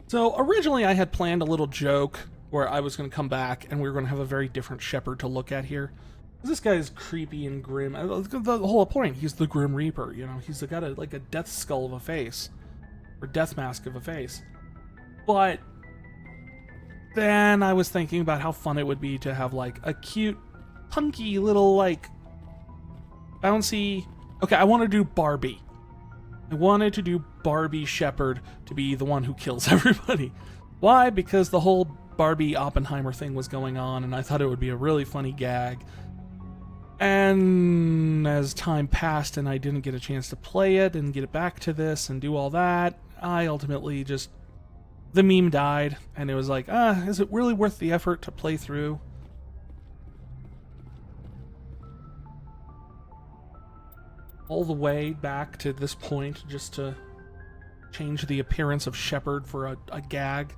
So originally I had planned a little joke where I was going to come back and we were going to have a very different shepherd to look at here. This guy is creepy and grim. The whole point, he's the Grim Reaper, you know. He's got like a death skull of a face. Or death mask of a face. But then I was thinking about how fun it would be to have like a cute, punky little like bouncy... Okay, I want to do Barbie. I wanted to do Barbie Shepherd to be the one who kills everybody. Why? Because the whole Barbie Oppenheimer thing was going on, and I thought it would be a really funny gag. And as time passed and I didn't get a chance to play it and get it back to this and do all that, I ultimately just... The meme died, and it was like, is it really worth the effort to play through? All the way back to this point just to change the appearance of Shepard for a gag.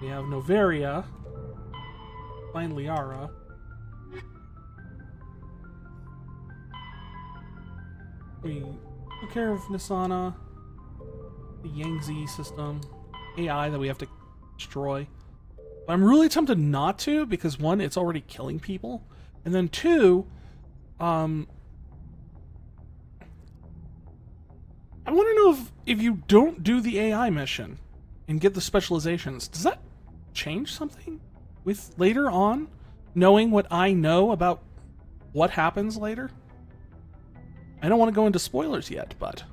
We have Noveria. Find Liara. We took care of Nisana. The Yangtze system. AI that we have to destroy. But I'm really tempted not to, because one, it's already killing people. And then two, I want to know if you don't do the AI mission and get the specializations, does that change something with later on, knowing what I know about what happens later? I don't want to go into spoilers yet, but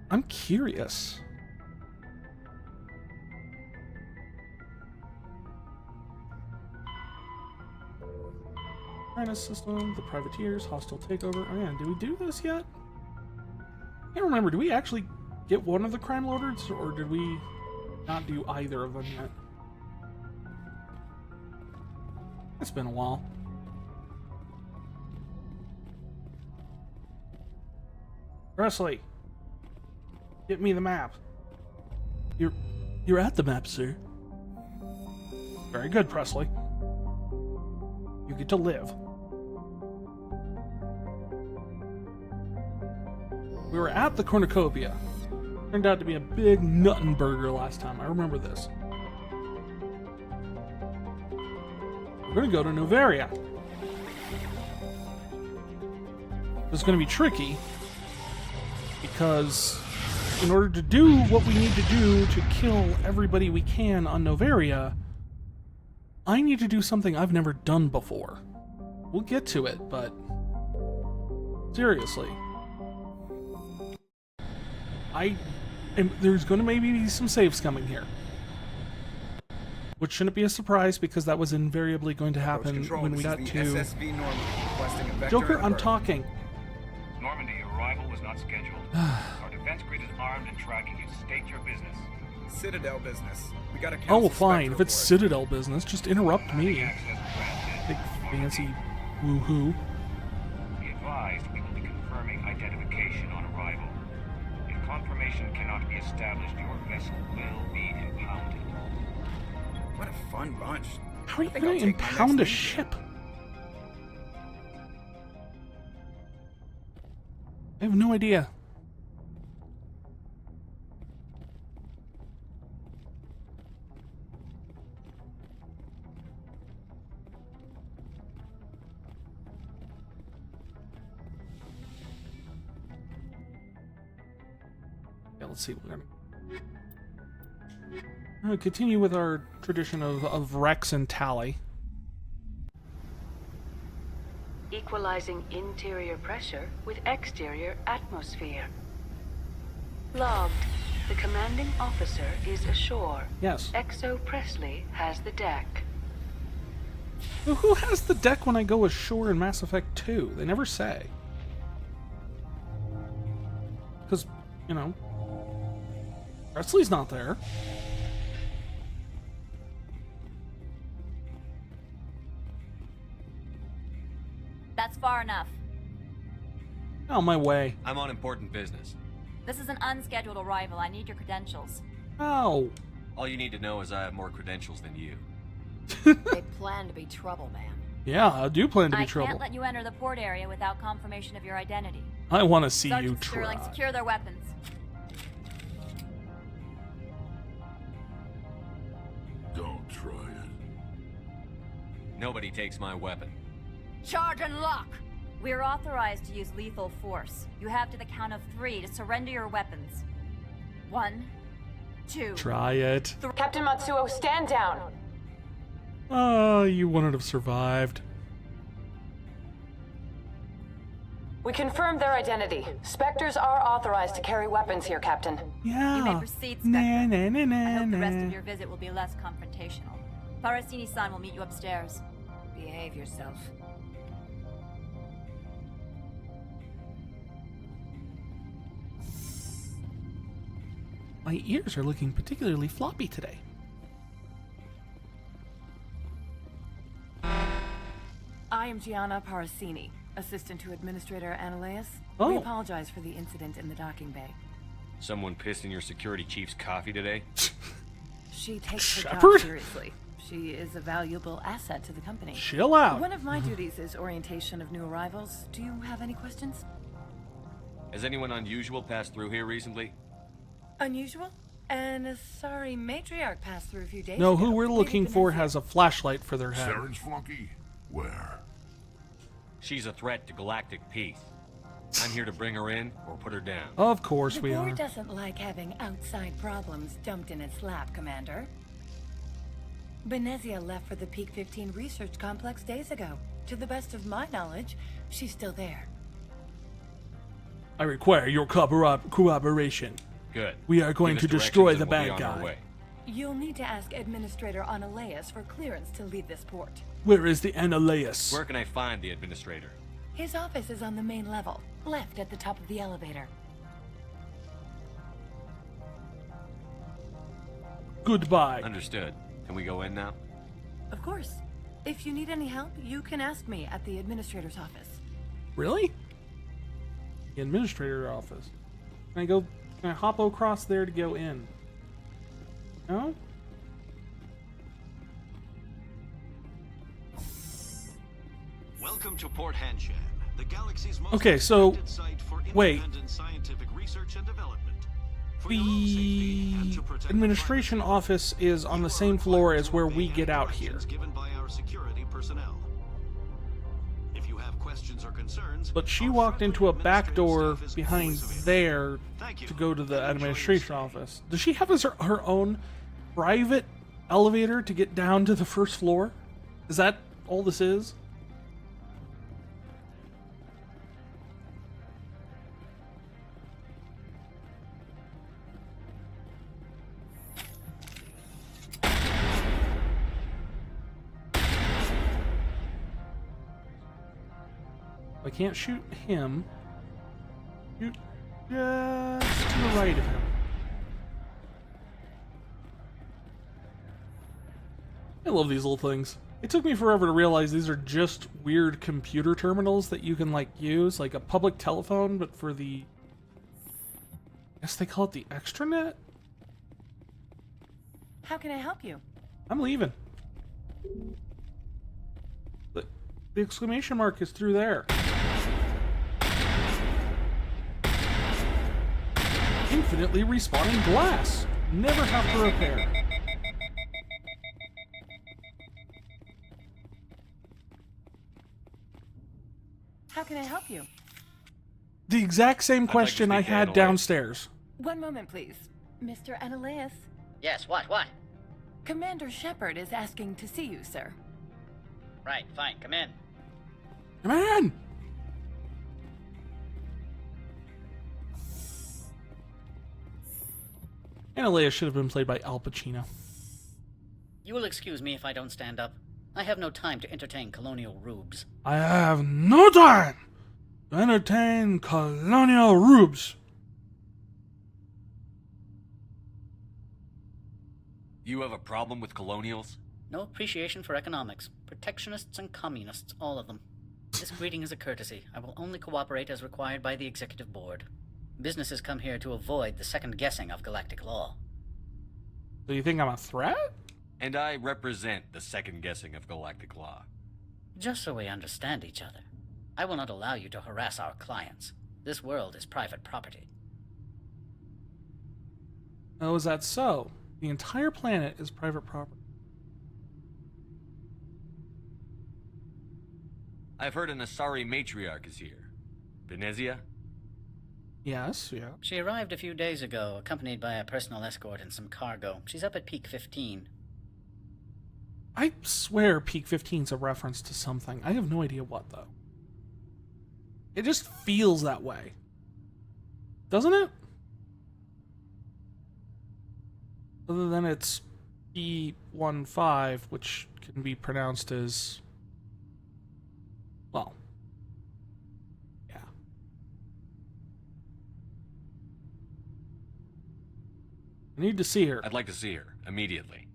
I'm curious. Apprentice system, the privateers, hostile takeover. Oh yeah, did we do this yet? I can't remember. Did we actually get one of the crime lords, or did we not do either of them yet? It's been a while. Presley, get me the map. You're at the map, sir. Very good, Presley. You get to live. We were at the cornucopia. Turned out to be a big nuttin' burger last time. I remember this. We're gonna go to Noveria. It's gonna be tricky because in order to do what we need to do to kill everybody we can on Noveria, I need to do something I've never done before. We'll get to it, but seriously. There's going to maybe be some saves coming here. Which shouldn't be a surprise because that was invariably going to happen when we got to... Joker, I'm talking. Normandy, your arrival was not scheduled. Our defense grid is armed and tracking you. State your business. Citadel business. We got a oh, fine. If it's Citadel business, just interrupt me. Big fancy woohoo. Be advised, we will be confirming identification on arrival. If confirmation cannot be established, your vessel will be impounded. What a fun bunch. How are you going to impound a ship? I have no idea. Let's see. We're gonna continue with our tradition of Rex and Tally. Equalizing interior pressure with exterior atmosphere. Logged. The commanding officer is ashore. Yes. Exo Presley has the deck. Who has the deck when I go ashore in Mass Effect 2? They never say. Because, you know, Presley's not there. That's far enough. Out my way. I'm on important business. This is an unscheduled arrival. I need your credentials. Oh. All you need to know is I have more credentials than you. They plan to be trouble, man. Yeah, I do plan to be I trouble. can't let you enter the port area without confirmation of your identity. I want to see you Sergeant try. Sterling, secure their weapons. Don't try it. Nobody takes my weapon. Charge and lock! We're authorized to use lethal force. You have to the count of 3 to surrender your weapons. 1, 2. Try it. Captain Matsuo, stand down. Oh, you wouldn't have survived. We confirmed their identity. Spectres are authorized to carry weapons here, Captain. Yeah. You may proceed, Spectre. Nah, nah, nah, nah, I hope the rest nah. of your visit will be less confrontational. Parasini-san will meet you upstairs. Behave yourself. My ears are looking particularly floppy today. I am Gianna Parasini, assistant to Administrator Ananias. Oh. We apologize for the incident in the docking bay. Someone pissed in your security chief's coffee today? She takes her job Shepard? seriously. She is a valuable asset to the company. Chill out. One of my duties is orientation of new arrivals. Do you have any questions? Has anyone unusual passed through here recently? Unusual? And a sorry matriarch passed through a few days No, ago. who we're Lady looking for Venezia. has a flashlight for their head. Saren's flunky? Where? She's a threat to galactic peace. I'm here to bring her in or put her down. Of course The we board are. doesn't like having outside problems dumped in its lap, Commander. Venezia left for the Peak 15 research complex days ago. To the best of my knowledge, she's still there. I require your cooperation. Good. We are going Give to us directions destroy and the we'll be bad on our guy. way. You'll need to ask Administrator Ananias for clearance to leave this port. Where is the Ananias? Where can I find the administrator? His office is on the main level, left at the top of the elevator. Goodbye. Understood. Can we go in now? Of course. If you need any help, you can ask me at the Administrator's office. Really? The administrator office. Can I hop across there to go in? No? Welcome to Port Hanshan, the galaxy's most Okay, so, respected site for wait. independent scientific research and development. For your own safety and The to protect administration the privacy, office is on you the are same floor required as to where obey we any get out here. directions given by our security personnel. If you have questions or concerns, But she our walked friendly into a back administrative door staff is behind always available. there Thank you, to go to the and enjoy your administration stay. office. Does she have her own private elevator to get down to the first floor? Is that all this is? I can't shoot him. Shoot just to the right of him. I love these little things. It took me forever to realize these are just weird computer terminals that you can like use, like a public telephone, but for the... I guess they call it the extranet? How can I help you? I'm leaving. The exclamation mark is through there. Infinitely respawning glass. Never have to repair. How can I help you? The exact same like to question I speak to had Annalise. downstairs. One moment, please. Mr. Ananias, Yes, what? Commander Shepard is asking to see you, sir. Right, fine, come in. Come on! Annalea should have been played by Al Pacino. You will excuse me if I don't stand up. I have no time to entertain colonial rubes. I have no time to entertain colonial rubes. You have a problem with colonials? No appreciation for economics. Protectionists and communists, all of them. This greeting is a courtesy. I will only cooperate as required by the Executive Board. Businesses come here to avoid the second guessing of galactic law. So you think I'm a threat? And I represent the second guessing of galactic law. Just so we understand each other, I will not allow you to harass our clients. This world is private property. Oh, is that so? The entire planet is private property. I've heard an Asari matriarch is here. Venezia? Yes, yeah. She arrived a few days ago, accompanied by a personal escort and some cargo. She's up at Peak 15. I swear Peak 15's a reference to something. I have no idea what, though. It just feels that way. Doesn't it? Other than it's B15, which can be pronounced as... well... yeah. I need to see her. I'd like to see her, immediately.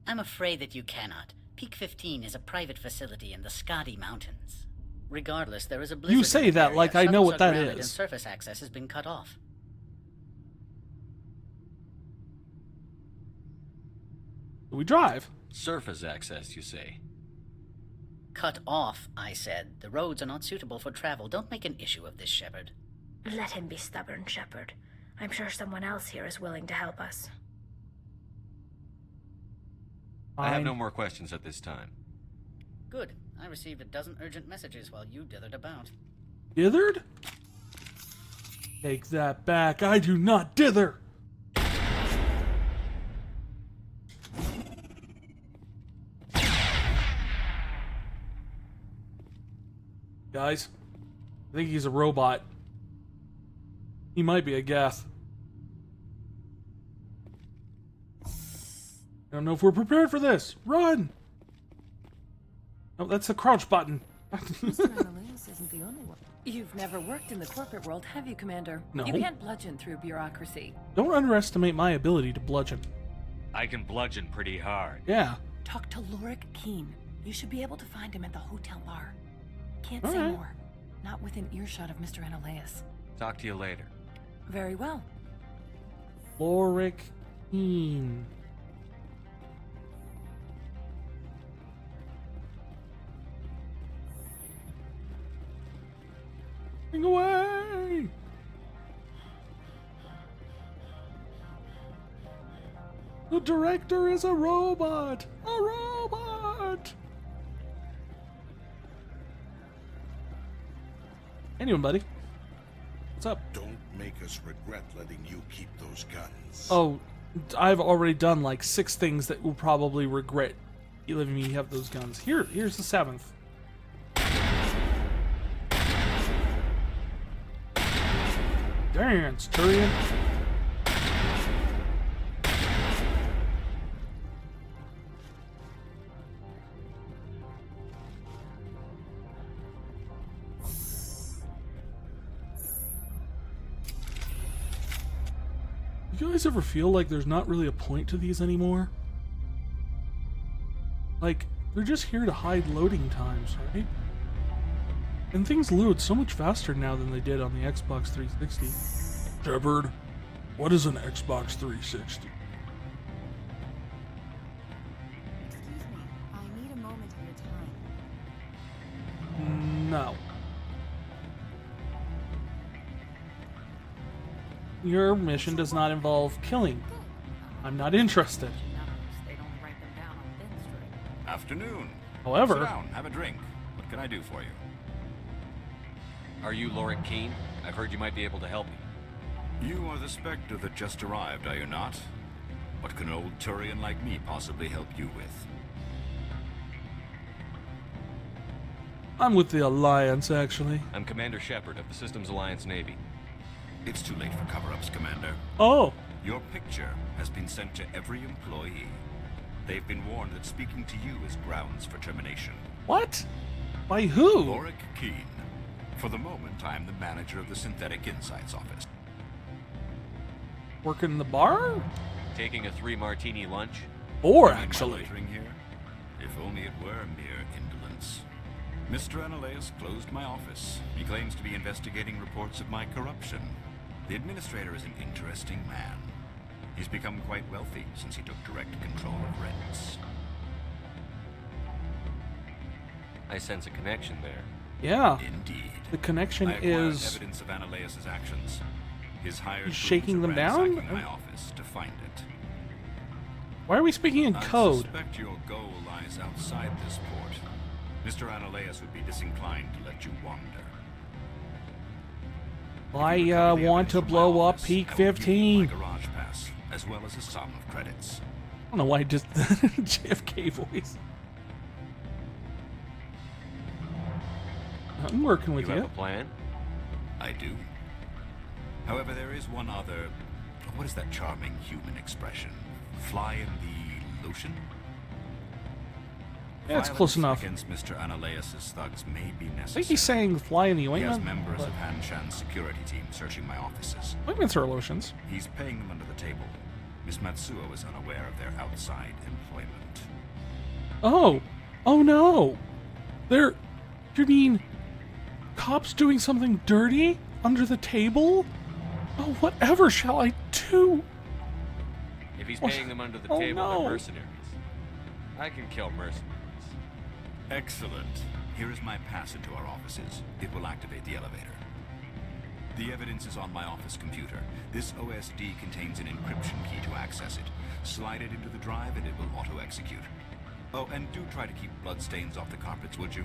I'm afraid that you cannot. Peak 15 is a private facility in the Scotty Mountains. Regardless, there is a blizzard. You say in the that area. like I know Shuttles what are that grounded is. And surface access has been cut off. We drive. Surface access, you say? Cut off, I said. The roads are not suitable for travel. Don't make an issue of this, Shepard. Let him be stubborn, Shepard. I'm sure someone else here is willing to help us. I have Fine. no more questions at this time. Good. I received a dozen urgent messages while you dithered about. Dithered? Take that back. I do not dither. Guys, I think he's a robot. He might be a Geth. I don't know if we're prepared for this. Run! Oh, that's the crouch button. Mr. Annalise isn't the only one. You've never worked in the corporate world, have you, Commander? No. You can't bludgeon through bureaucracy. Don't underestimate my ability to bludgeon. I can bludgeon pretty hard. Yeah. Talk to Lorik Keen. You should be able to find him at the hotel bar. Can't All say right. more. Not within earshot of Mr. Annalise. Talk to you later. Very well. Lorik Keen. Getting away! The director is a robot! A robot! Anyone, buddy? What's up? Don't make us regret letting you keep those guns. Oh, I've already done like 6 things that we'll probably regret you letting me have those guns. Here's the 7th. Dance, Turian. You guys ever feel like there's not really a point to these anymore? Like, they're just here to hide loading times, right? And things load so much faster now than they did on the Xbox 360. Shepard, what is an Xbox 360? Excuse me, I need a moment of your time. No. Your mission does not involve killing. I'm not interested. Afternoon. However... Sit down, have a drink. What can I do for you? Are you Lorik Keen? I've heard you might be able to help me. You are the Spectre that just arrived, are you not? What can an old Turian like me possibly help you with? I'm with the Alliance, actually. I'm Commander Shepard of the Systems Alliance Navy. It's too late for cover-ups, Commander. Oh. Your picture has been sent to every employee. They've been warned that speaking to you is grounds for termination. What? By who? Lorik Keen. For the moment, I am the manager of the Synthetic Insights Office. Working in the bar? Taking a 3-martini lunch? Or You mean my actually. loitering here? If only it were mere indolence. Mr. Annalise closed my office. He claims to be investigating reports of my corruption. The administrator is an interesting man. He's become quite wealthy since he took direct control of rents. I sense a connection there. Yeah. Indeed. The connection I acquired is... evidence of Ananias' actions. His hired He's shaking them crews are down? ransacking my office to find it. Why are we speaking in I code? suspect your goal lies outside this port. Mr. Ananias would be disinclined to let you wander. I want to blow up Peak 15. My garage pass, as well as a sum of credits. I don't know why I just JFK voice. I'm working with You you. have a plan? I do. However, there is one other... What is that charming human expression? Fly in the lotion? Yeah, it's close enough. Against Mr. Ananias' thugs may be necessary. I think he's saying fly in the He has ointment. members but of Han Shan's security team searching my offices. ointments are lotions. He's paying them under the table. Miss Matsuo is unaware of their outside employment. Oh. Oh no. You mean cops doing something dirty under the table? Oh, whatever shall I do? If he's What? paying them under the Oh, table, no. they're mercenaries. I can kill mercenaries. Excellent. Here is my pass into our offices. It will activate the elevator. The evidence is on my office computer. This OSD contains an encryption key to access it. Slide it into the drive and it will auto-execute. Oh, and do try to keep bloodstains off the carpets, would you?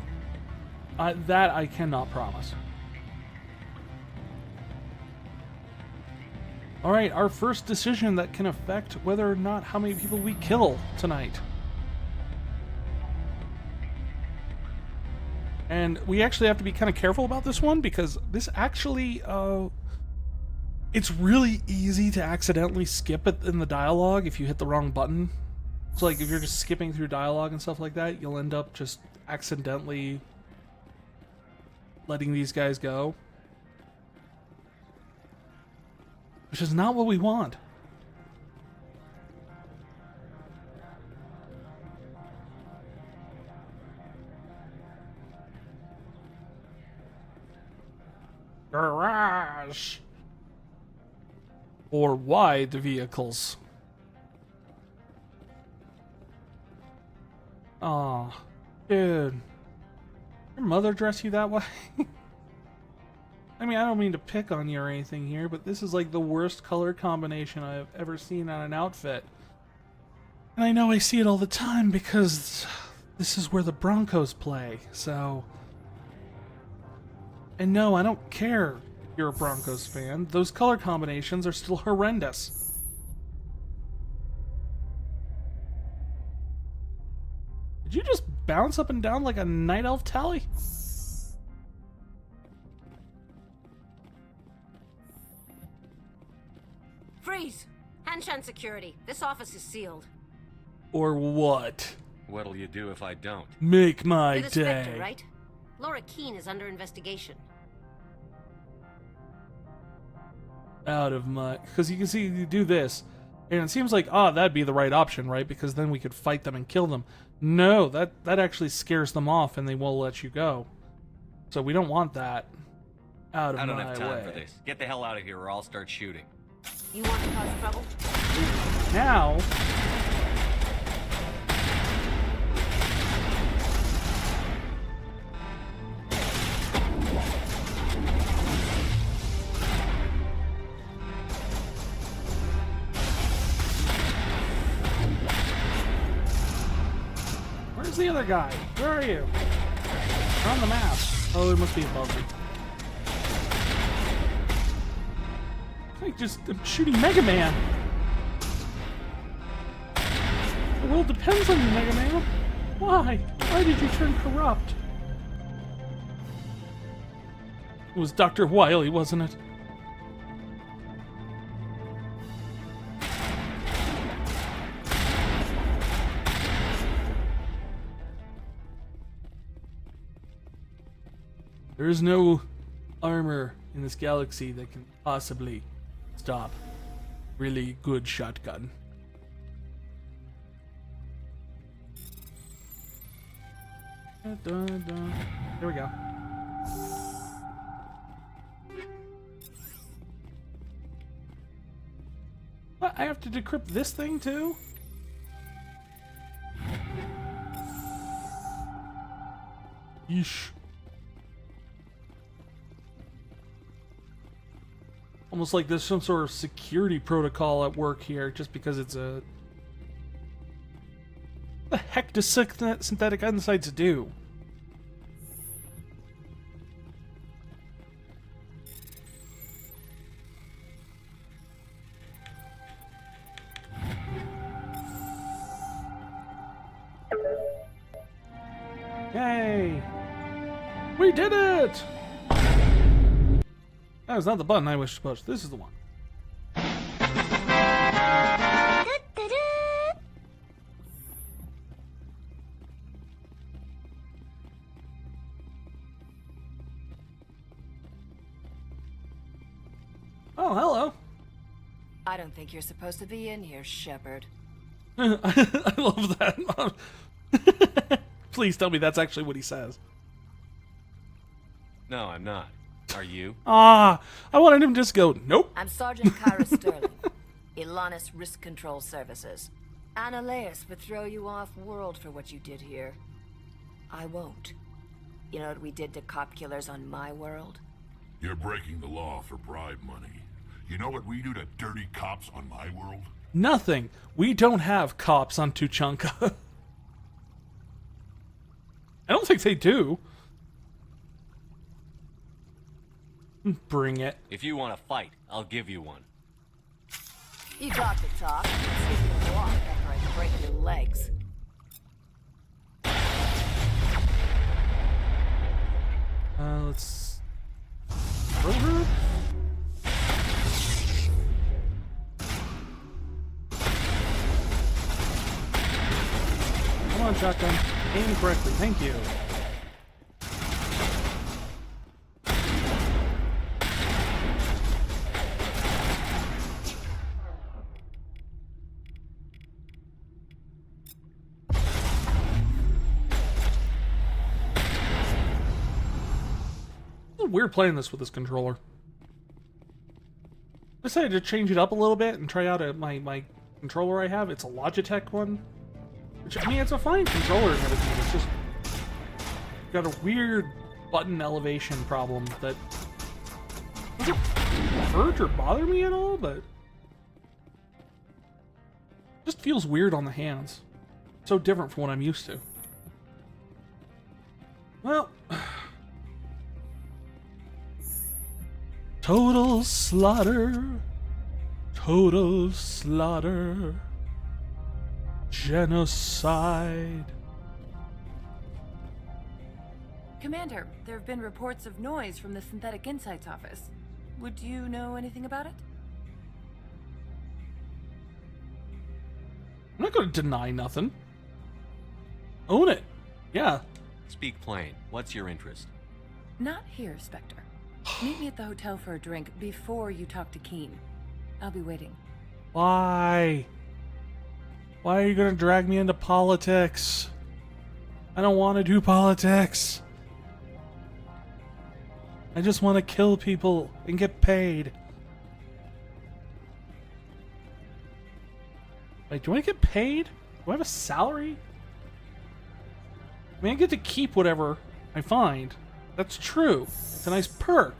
That I cannot promise. Alright, our first decision that can affect whether or not how many people we kill tonight. And we actually have to be kind of careful about this one because this actually, it's really easy to accidentally skip it in the dialogue if you hit the wrong button. So like if you're just skipping through dialogue and stuff like that, you'll end up just accidentally letting these guys go. Which is not what we want. Garage. Or wide vehicles. Aw, dude. Your mother dress you that way? I mean, I don't mean to pick on you or anything here, but this is like the worst color combination I've ever seen on an outfit. And I know I see it all the time because this is where the Broncos play, so... And no, I don't care if you're a Broncos fan. Those color combinations are still horrendous. Did you just bounce up and down like a night elf tally? Freeze! Hanshan security. This office is sealed. Or what? What'll you do if I don't? Make my You're the Spectre, day. right? Laura Keene is under investigation. Out of my... Because you can see you do this, and it seems like, that'd be the right option, right? Because then we could fight them and kill them. No, that actually scares them off and they won't let you go. So we don't want that. Out of my way. I don't have time for this. Get the hell out of here or I'll start shooting. You want to cause trouble? Now... Where's the other guy? Where are you? You're on the map. Oh, it must be above me. I'm shooting Mega Man. The world depends on you, Mega Man. Why? Why did you turn corrupt? It was Dr. Wily, wasn't it? There is no armor in this galaxy that can possibly stop really good shotgun. Dun, dun, dun. There we go. What? I have to decrypt this thing too? Yeesh. Almost like there's some sort of security protocol at work here, just because it's a... What the heck does synthetic insights do? Yay! We did it! That was not the button I wish to push. This is the one. Oh, hello. I don't think you're supposed to be in here, Shepard. I love that. Please tell me that's actually what he says. No, I'm not. Are you? Ah, I wanted him to just go, nope. I'm Sergeant Kyra Sterling, Ilanis Risk Control Services. Annaleus would throw you off world for what you did here. I won't. You know what we did to cop killers on my world? You're breaking the law for bribe money. You know what we do to dirty cops on my world? Nothing. We don't have cops on Tuchanka. I don't think they do. Bring it. If you want to fight, I'll give you one. You talk the talk, and see if you can walk after I break your legs. Let's... throw her? Come on, shotgun. Aim correctly. Thank you. It's weird playing this with this controller. I decided to change it up a little bit and try out my controller I have. It's a Logitech one. Which, I mean, it's a fine controller and everything. It's just got a weird button elevation problem that doesn't hurt or bother me at all, but just feels weird on the hands. So different from what I'm used to. Well, total slaughter, total slaughter, genocide. Commander, there have been reports of noise from the Synthetic Insights office. Would you know anything about it? I'm not going to deny nothing. Own it. Yeah. Speak plain. What's your interest? Not here, Spectre. Meet me at the hotel for a drink before you talk to Keen. I'll be waiting. Why? Why are you going to drag me into politics? I don't want to do politics. I just want to kill people and get paid. Wait, do I get paid? Do I have a salary? I mean, I get to keep whatever I find. That's true. It's a nice perk.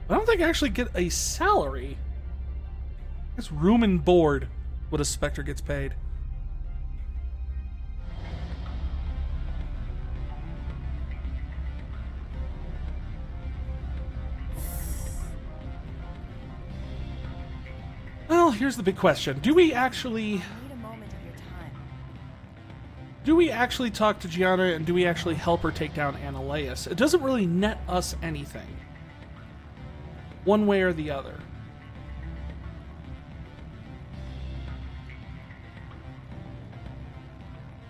But I don't think I actually get a salary. I guess room and board what a Spectre gets paid. Well, here's the big question. Do we actually talk to Gianna, and do we actually help her take down Annaleus? It doesn't really net us anything. One way or the other.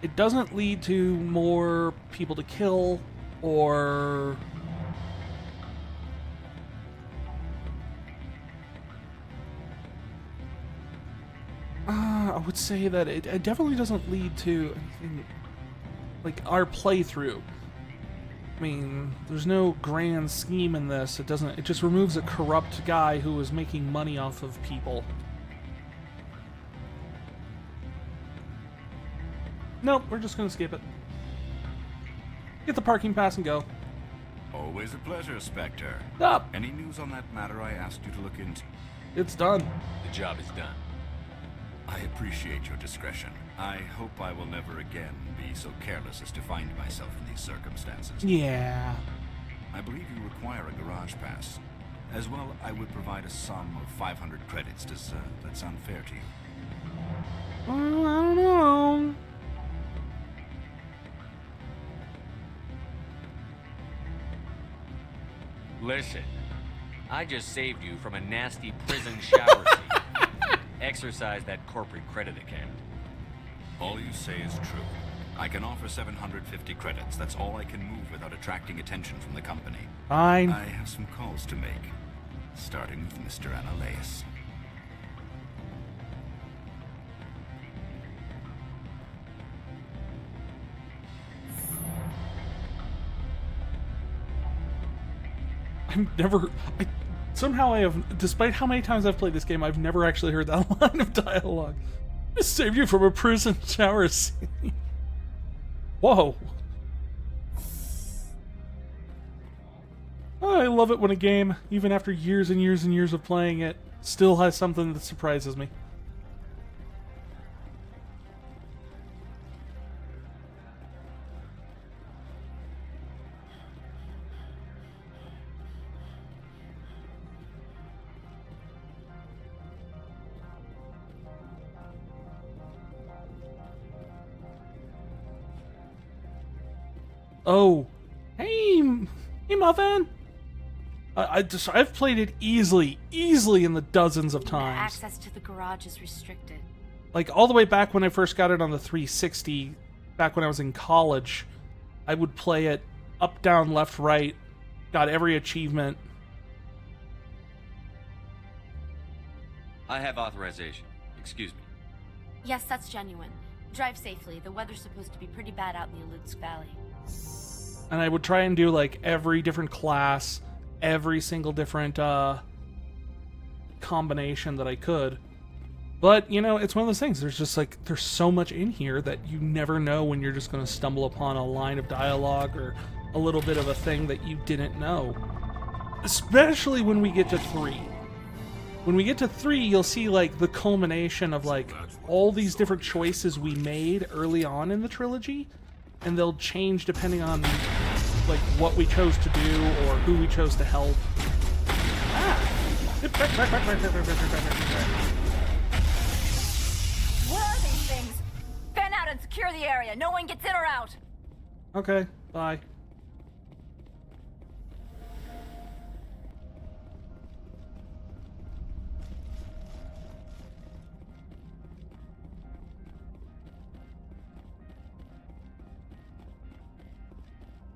It doesn't lead to more people to kill, or... I would say that it definitely doesn't lead to anything like our playthrough. I mean, there's no grand scheme in this. It just removes a corrupt guy who was making money off of people. Nope, we're just gonna skip it. Get the parking pass and go. Always a pleasure, Spectre. Stop. Any news on that matter I asked you to look into? It's done. The job is done. I appreciate your discretion. I hope I will never again be so careless as to find myself in these circumstances. Yeah. I believe you require a garage pass. As well, I would provide a sum of 500 credits. Does that sound fair to you? I don't know. Listen, I just saved you from a nasty prison shower scene. Exercise that corporate credit account. All you say is true. I can offer 750 credits. That's all I can move without attracting attention from the company. Fine. I have some calls to make, starting with Mr. Analeus. Somehow I have, despite how many times I've played this game, I've never actually heard that line of dialogue. I saved you from a prison shower scene. Whoa. Oh, I love it when a game, even after years and years and years of playing it, still has something that surprises me. Oh, hey, Muffin. I've played it easily in the dozens of times. Access to the garage is restricted. Like all the way back when I first got it on the 360, back when I was in college, I would play it up, down, left, right, got every achievement. I have authorization. Excuse me. Yes, that's genuine. Drive safely. The weather's supposed to be pretty bad out in the Alutsk Valley. And I would try and do like every different class, every single different combination that I could. But, you know, it's one of those things. There's just like, there's so much in here that you never know when you're just going to stumble upon a line of dialogue or a little bit of a thing that you didn't know. Especially when we get to 3. When we get to 3, you'll see like the culmination of like all these different choices we made early on in the trilogy. And they'll change depending on like what we chose to do or who we chose to help. What are these things? Fan out and secure the area. No one gets in or out. Okay, bye.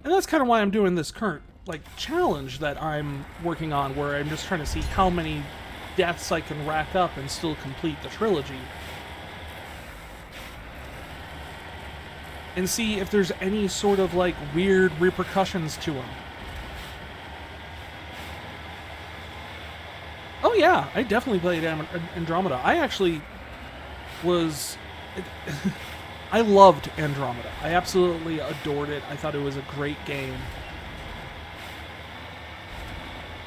And that's kind of why I'm doing this current, like, challenge that I'm working on, where I'm just trying to see how many deaths I can rack up and still complete the trilogy. And see if there's any sort of, like, weird repercussions to them. Oh yeah, I definitely played Andromeda. I actually was... I loved Andromeda. I absolutely adored it. I thought it was a great game.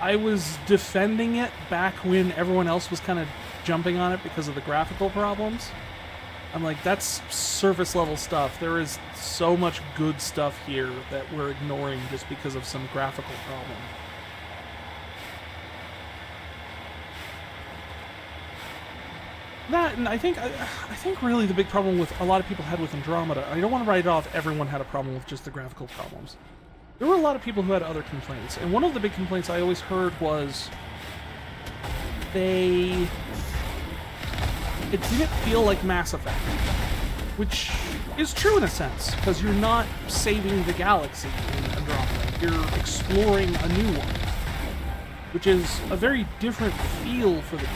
I was defending it back when everyone else was kind of jumping on it because of the graphical problems. I'm like, that's surface level stuff. There is so much good stuff here that we're ignoring just because of some graphical problem. That, and I think really the big problem with a lot of people had with Andromeda, I don't want to write it off, everyone had a problem with just the graphical problems. There were a lot of people who had other complaints, and one of the big complaints I always heard was it didn't feel like Mass Effect, which is true in a sense, because you're not saving the galaxy in Andromeda, you're exploring a new one, which is a very different feel for the game.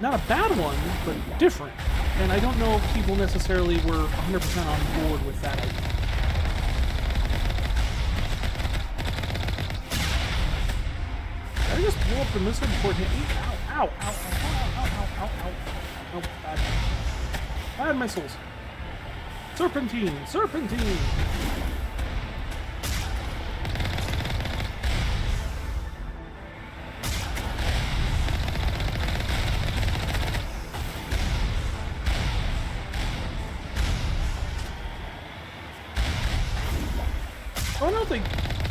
Not a bad one, but different. And I don't know if people necessarily were 100% on board with that idea. Did I just blow up the missile before it hit me? Ow, ow, ow, ow, ow, ow, ow, ow, ow. Nope, bad. Bad missiles. Serpentine! Serpentine! I don't think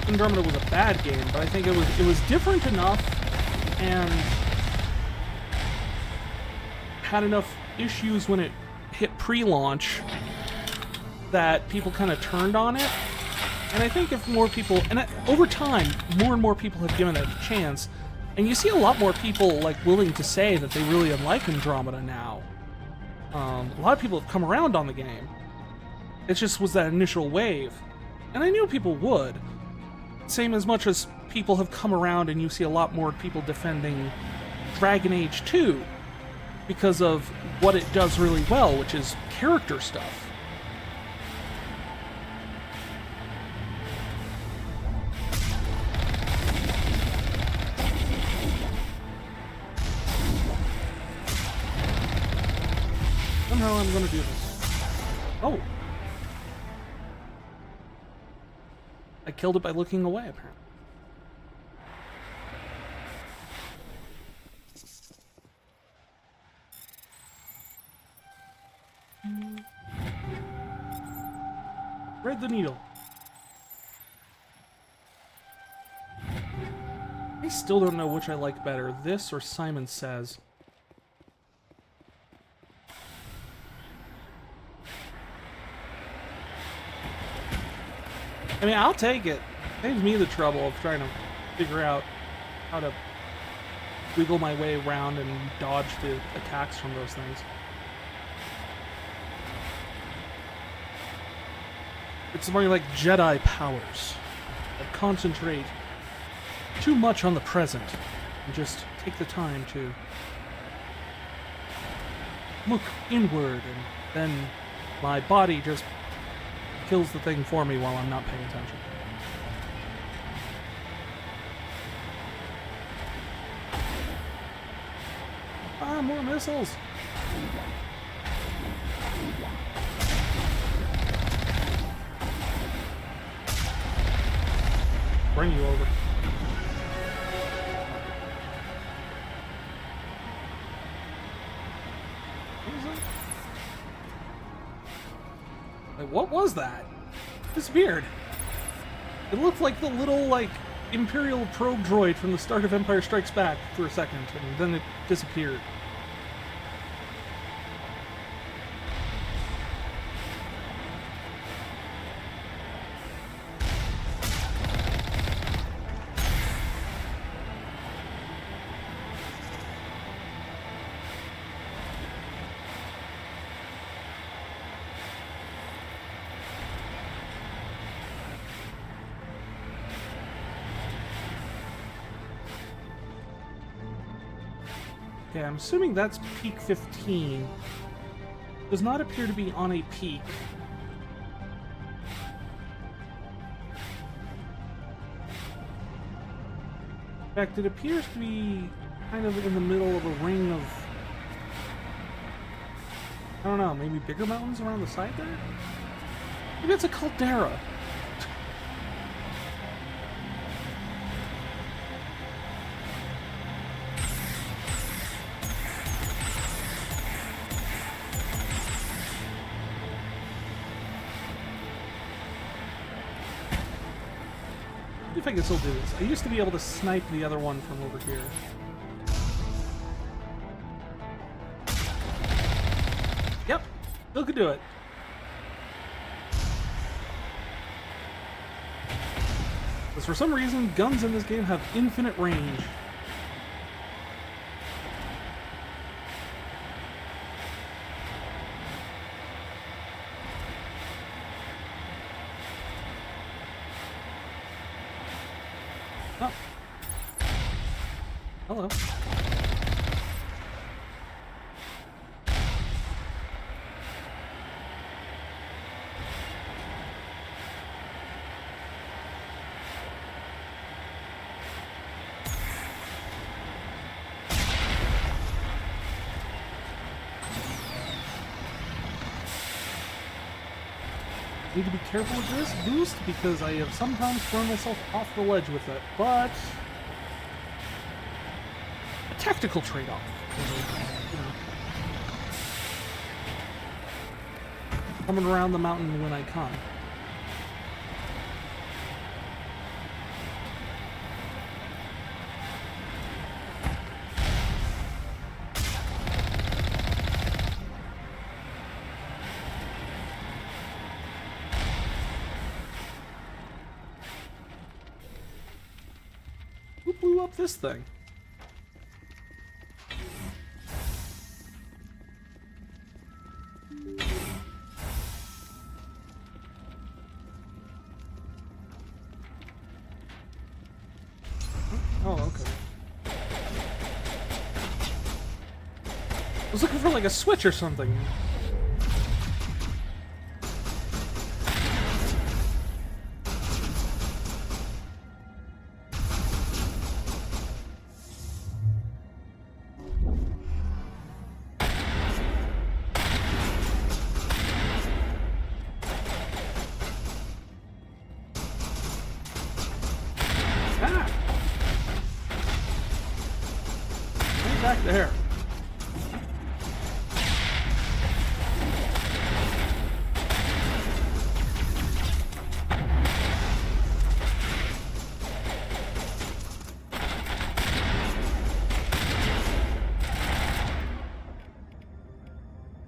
Andromeda was a bad game, but I think it was different enough and had enough issues when it hit pre-launch that people kind of turned on it. And I think if more people, and over time, more and more people have given it a chance, and you see a lot more people like willing to say that they really like Andromeda now. A lot of people have come around on the game. It just was that initial wave. And I knew people would. Same as much as people have come around and you see a lot more people defending Dragon Age 2 because of what it does really well, which is character stuff. Somehow I'm gonna do this. Oh! I killed it by looking away, apparently. Thread the needle. I still don't know which I like better, this or Simon Says. I mean, I'll take it. Saves me the trouble of trying to figure out how to wiggle my way around and dodge the attacks from those things. It's more like Jedi powers that concentrate too much on the present and just take the time to look inward, and then my body just kills the thing for me while I'm not paying attention. Ah, more missiles! Bring you over. What was that? It disappeared. It looked like the little, like, Imperial probe droid from the start of Empire Strikes Back for a second, and then it disappeared. Okay, I'm assuming that's peak 15. Does not appear to be on a peak. In fact, it appears to be kind of in the middle of a ring of... I don't know, maybe bigger mountains around the side there? Maybe it's a caldera. If I can still do this. I used to be able to snipe the other one from over here. Yep, still could do it. Because for some reason, guns in this game have infinite range. Oh. Hello. Need to be careful with this boost because I have sometimes thrown myself off the ledge with it, but a tactical trade-off. Coming around the mountain when I come. Who blew up this thing? Oh, okay. I was looking for like a switch or something. Back there.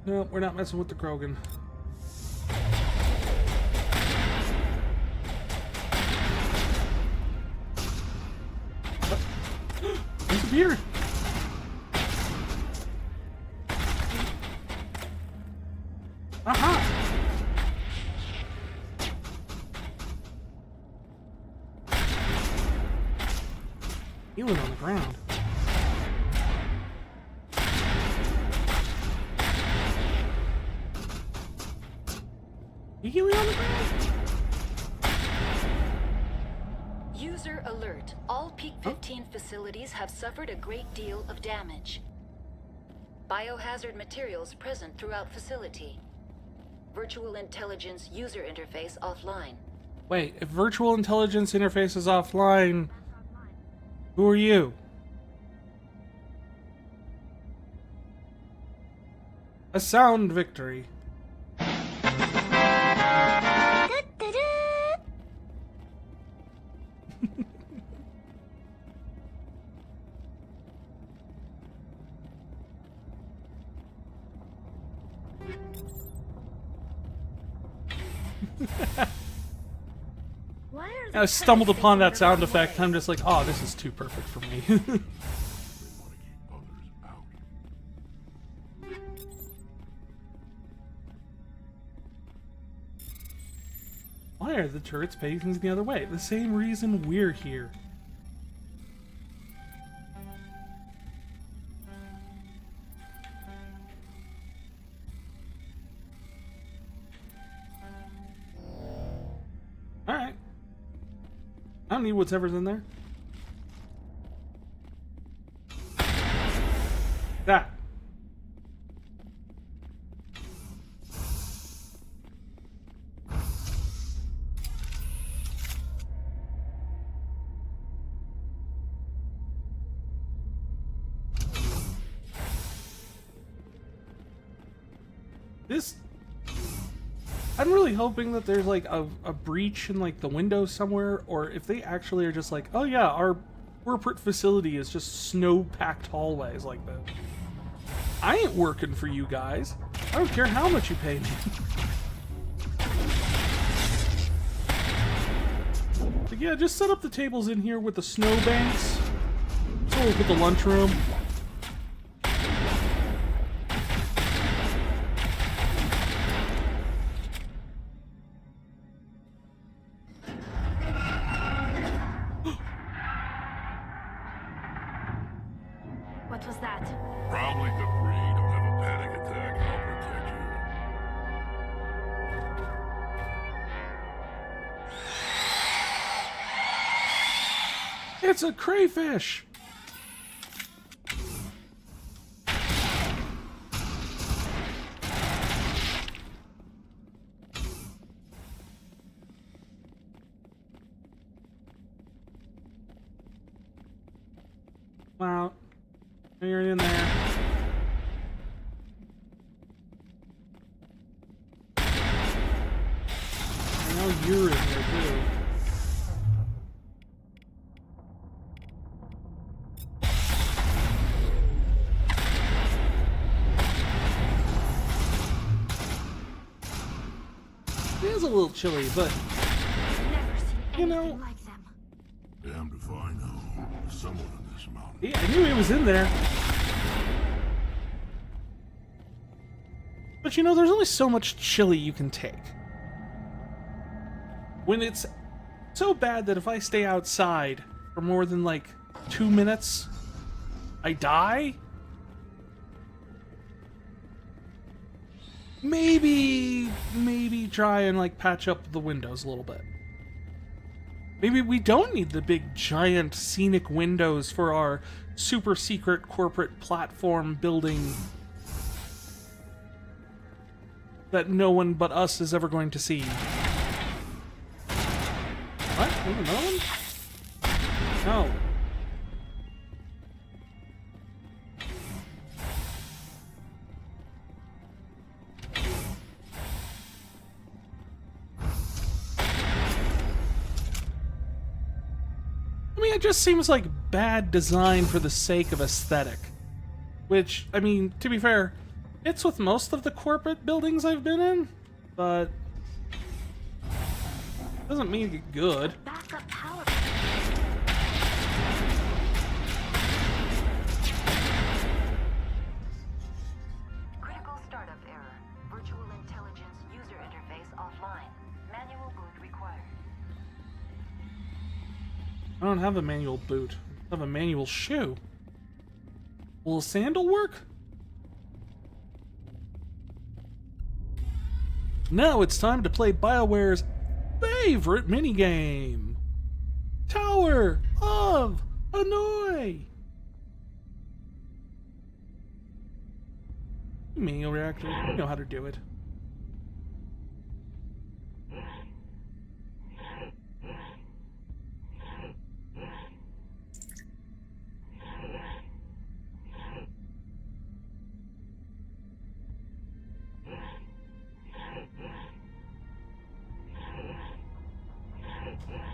No, we're not messing with the Krogan. Disappeared. Aha! Healing on the ground. You healing on the ground? User alert. All Peak 15 facilities have suffered a great deal of damage. Biohazard materials present throughout facility. Virtual intelligence user interface offline. Wait, if virtual intelligence interface is offline, who are you? A sound victory. I stumbled upon that sound effect. I'm just like, oh, this is too perfect for me. Why are the turrets facing the other way? The same reason we're here. Alright. I don't need whatever's in there. That. This... I'm really hoping that there's like a breach in like the window somewhere, or if they actually are just like, oh yeah, our corporate facility is just snow-packed hallways like that. I ain't working for you guys. I don't care how much you pay me. Like, yeah, just set up the tables in here with the snow banks. So we'll put the lunchroom. What was that? Probably debris. Don't have a panic attack. I'll protect you. It's a crayfish! Come out. You're in there. I know you're in there too. It is a little chilly, but you know. Damned if I know. There's someone in this mountain. Yeah, I knew he was in there. But you know, there's only so much chili you can take. When it's so bad that if I stay outside for more than like 2 minutes, I die? Maybe try and like patch up the windows a little bit. Maybe we don't need the big giant scenic windows for our super secret corporate platform building that no one but us is ever going to see. What? Another one? No. I mean, it just seems like bad design for the sake of aesthetic. Which, I mean, to be fair, it's with most of the corporate buildings I've been in, but doesn't mean it's good. Backup power. Critical startup error. Virtual intelligence user interface offline. Manual boot required. I don't have a manual boot. I have a manual shoe. Will a sandal work? Now it's time to play BioWare's favorite minigame. Tower of Hanoi. Manual reactor, you know how to do it.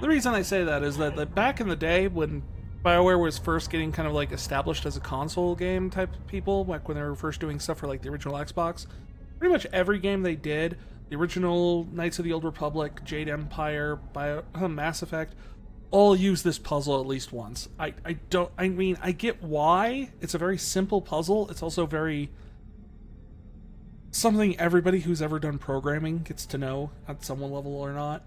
The reason I say that is that back in the day when BioWare was first getting kind of like established as a console game type of people, like when they were first doing stuff for like the original Xbox, pretty much every game they did, the original Knights of the Old Republic, Jade Empire, Mass Effect, all use this puzzle at least once. I mean, I get why. It's a very simple puzzle. It's also very something everybody who's ever done programming gets to know at some level or not.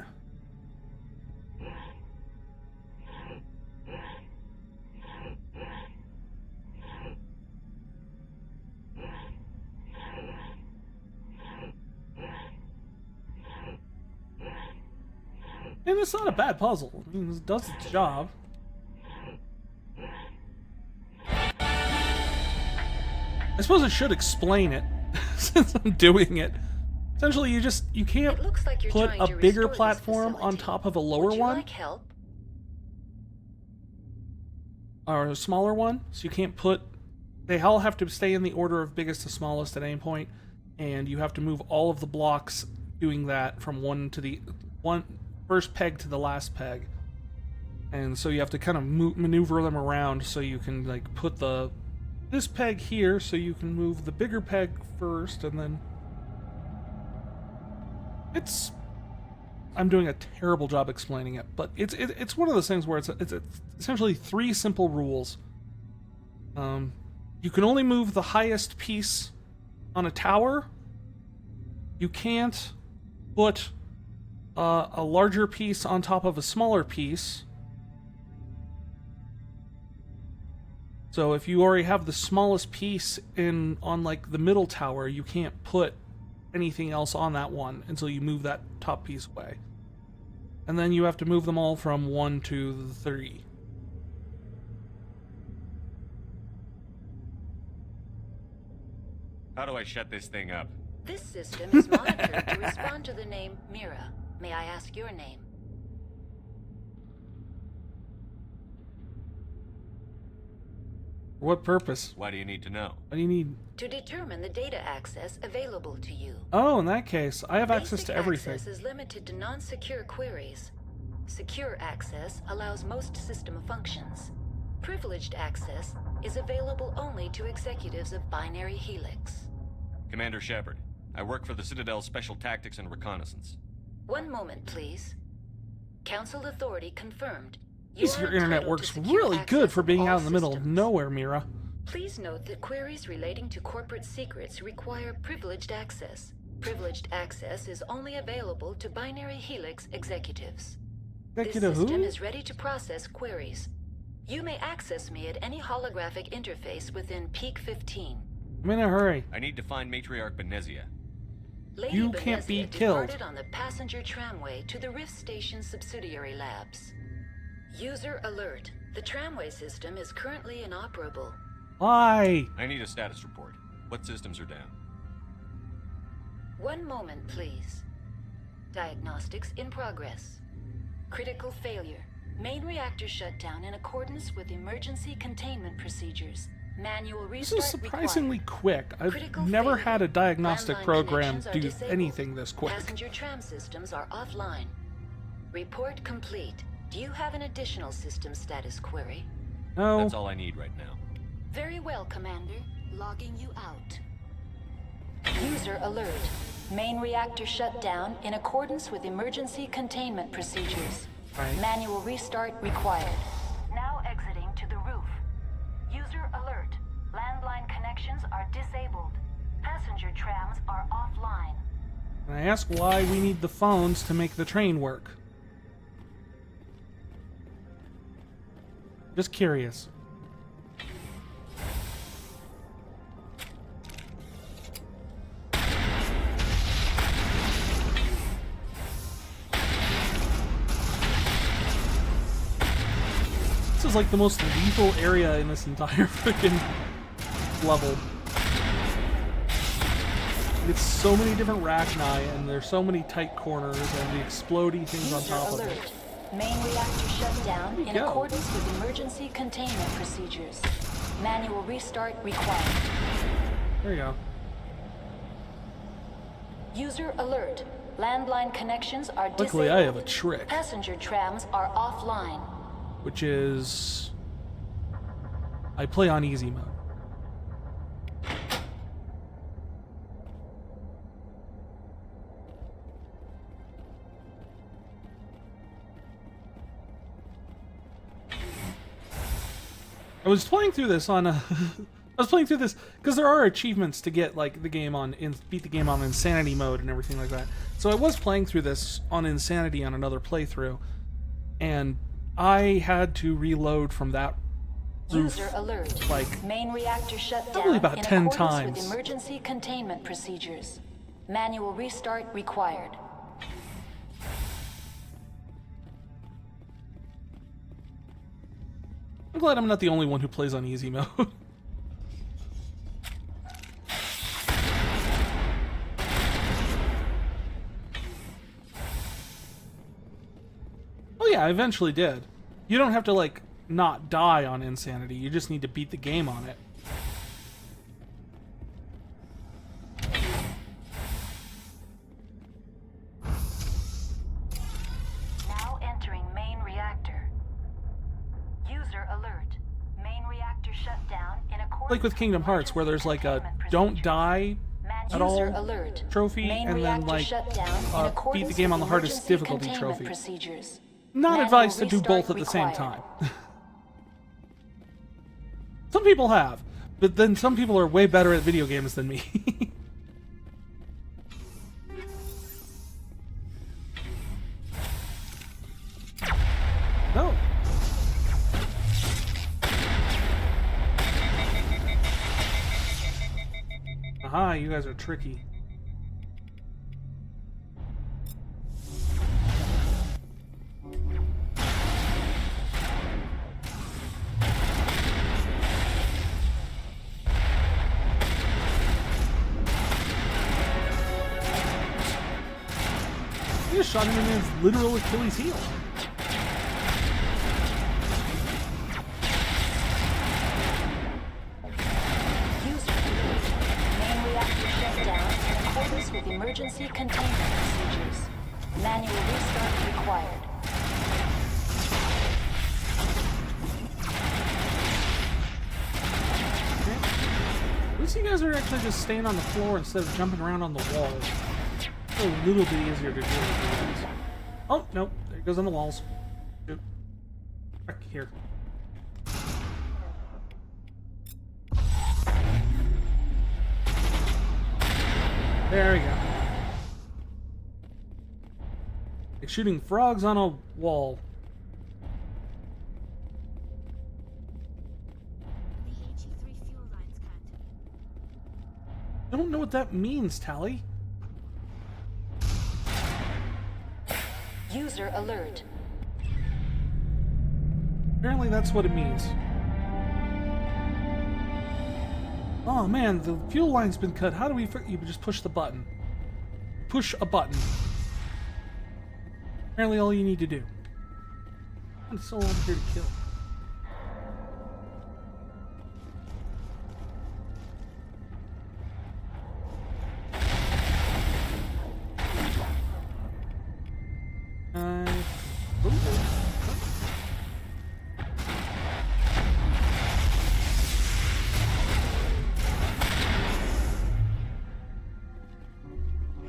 And it's not a bad puzzle. I mean, it does its job. I suppose I should explain it, since I'm doing it. Essentially, you can't put a bigger platform on top of a lower one. Like help? Or a smaller one. So you can't put... They all have to stay in the order of biggest to smallest at any point, and you have to move all of the blocks doing that from one to the... first peg to the last peg, and so you have to kind of maneuver them around so you can like put this peg here so you can move the bigger peg first, and then I'm doing a terrible job explaining it, but it's one of those things where it's essentially 3 simple rules. You can only move the highest piece on a tower. You can't put a larger piece on top of a smaller piece. So if you already have the smallest piece on like the middle tower, you can't put anything else on that one until you move that top piece away. And then you have to move them all from 1 to 3. How do I shut this thing up? This system is monitored to respond to the name Mira. May I ask your name? For what purpose? Why do you need to know? What do you need? To determine the data access available to you. Oh, in that case, I have access Basic to everything. access is limited to non-secure queries. Secure access allows most system functions. Privileged access is available only to executives of Binary Helix. Commander Shepard, I work for the Citadel's Special Tactics and Reconnaissance. One moment, please. Council authority confirmed. Your internet works really good for being out in the middle of nowhere, Mira. Please note that queries relating to corporate secrets require privileged access. Privileged access is only available to Binary Helix executives. Executive This system who? is ready to process queries. You may access me at any holographic interface within Peak 15. I'm in a hurry. I need to find Matriarch Benezia. Lady You can't be Benezia killed. departed on the passenger tramway to the Rift Station subsidiary labs. User alert. The tramway system is currently inoperable. Why? I need a status report. What systems are down? One moment, please. Diagnostics in progress. Critical failure. Main reactor shut down in accordance with emergency containment procedures. Manual This restart is surprisingly quick. I've Critical never failure. had a diagnostic Landline program connections are do disabled. anything this quick. Passenger tram systems are offline. Report complete. Do you have an additional system status query? No. That's all I need right now. Very well, Commander. Logging you out. User alert. Main reactor shut down in accordance with emergency containment procedures. Right. Manual restart required. Now exiting to the roof. User alert. Landline connections are disabled. Passenger trams are offline. And I ask why we need the phones to make the train work. Just curious. This is like the most lethal area in this entire freaking level. It's so many different rachni, and there's so many tight corners, and the explodey things on User top of alert. it. Main reactor shut down There you in go. accordance with emergency containment procedures. Manual restart required. There you go. User alert. Landline connections are disabled. Luckily, I have a trick, Passenger trams are offline. which is I play on easy mode. I was playing through this on I was playing through this because there are achievements to get like the game on beat the game on insanity mode and everything like that. So I was playing through this on insanity on another playthrough, and I had to reload from that roof, User alert. like Main reactor shut down probably about in 10 accordance times. with emergency containment procedures. Manual restart required. I'm glad I'm not the only one who plays on easy mode. Oh yeah, I eventually did. You don't have to like not die on insanity. You just need to beat the game on it. Now entering main reactor. User alert. Main reactor shut down in accordance Like with Kingdom Hearts, where there's like a don't die at all User alert. trophy, Main and then reactor like shut down in beat the accordance game on the with hardest emergency difficulty containment trophy. procedures. Not Manual advised to do restart both at the same required. time. Some people have, but then some people are way better at video games than me. No. Aha, you guys are tricky. You just shot him in his literal Achilles heel. Emergency containment procedures. Manual restart required. At least you guys are actually just staying on the floor instead of jumping around on the walls. It's a little bit easier to deal with. Oh, no. There it goes on the walls. Shoot. Back here. There we go. Like shooting frogs on a wall. I don't know what that means, Tally. User alert. Apparently that's what it means. Oh man, the fuel line's been cut. How do we... You just push the button. Push a button. Apparently all you need to do. I'm still over here to kill.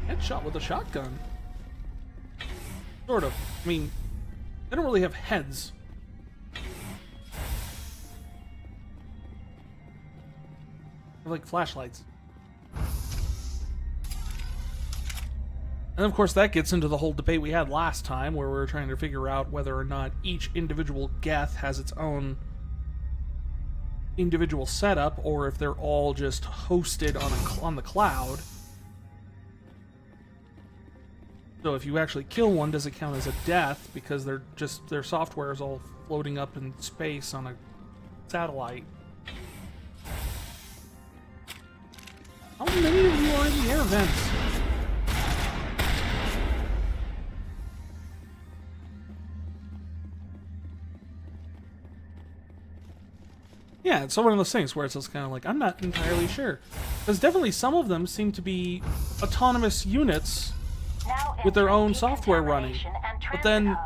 Headshot with a shotgun. Sort of. I mean, they don't really have heads. They're like flashlights. And of course that gets into the whole debate we had last time where we were trying to figure out whether or not each individual Geth has its own individual setup or if they're all just hosted on the cloud. So if you actually kill one, does it count as a death because their software is all floating up in space on a satellite? How many of you are in the air vents? Yeah, it's one of those things where it's just kind of like, I'm not entirely sure. Because definitely some of them seem to be autonomous units with their own software running. But then,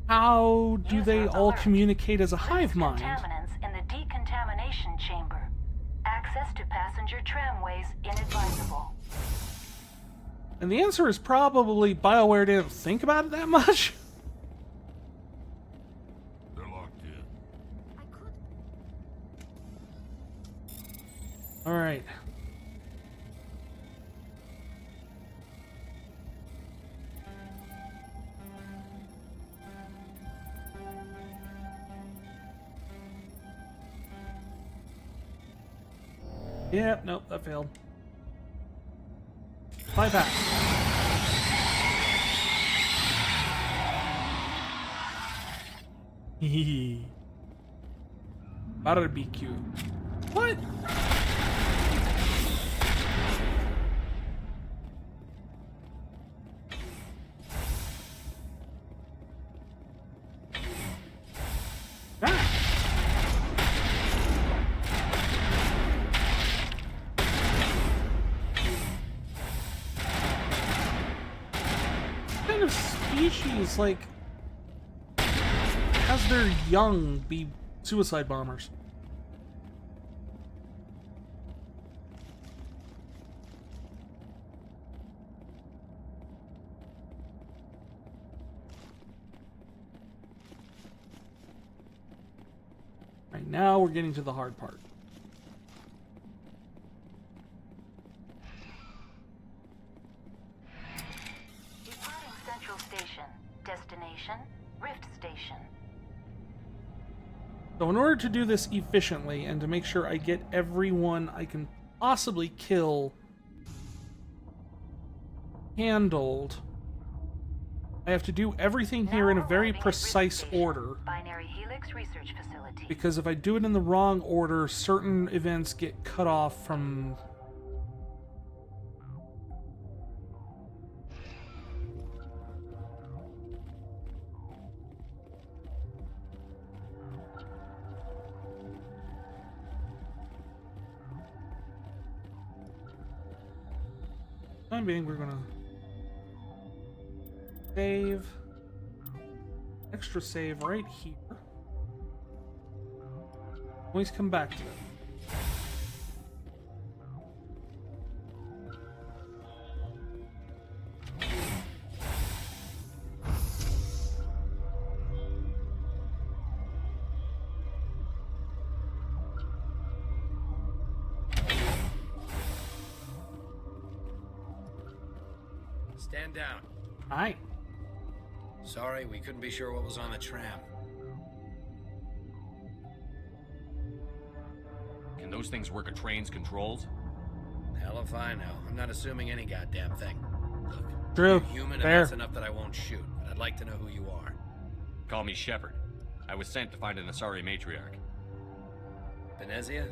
how do they all communicate as a hive mind? Contaminants in the decontamination chamber. Access to passenger tramways inadvisable. And the answer is probably BioWare didn't think about it that much. They're locked in. Alright. Yep, nope, that failed. Bypass. Hehehe. Barbecue. What? Species like has their young be suicide bombers? Right now we're getting to the hard part. Destination, Rift Station. So in order to do this efficiently and to make sure I get everyone I can possibly kill handled, I have to do everything here in a very precise order. Binary Helix Research Facility. Because if I do it in the wrong order, certain events get cut off from... time being, we're gonna save. Extra save right here. Always come back to it. Stand down. Hi. Sorry, we couldn't be sure what was on the tram. Can those things work a train's controls? Hell if I know. I'm not assuming any goddamn thing. Look, True. you're human, Fair. and that's enough that I won't shoot. But I'd like to know who you are. Call me Shepard. I was sent to find an Asari matriarch. Benezia?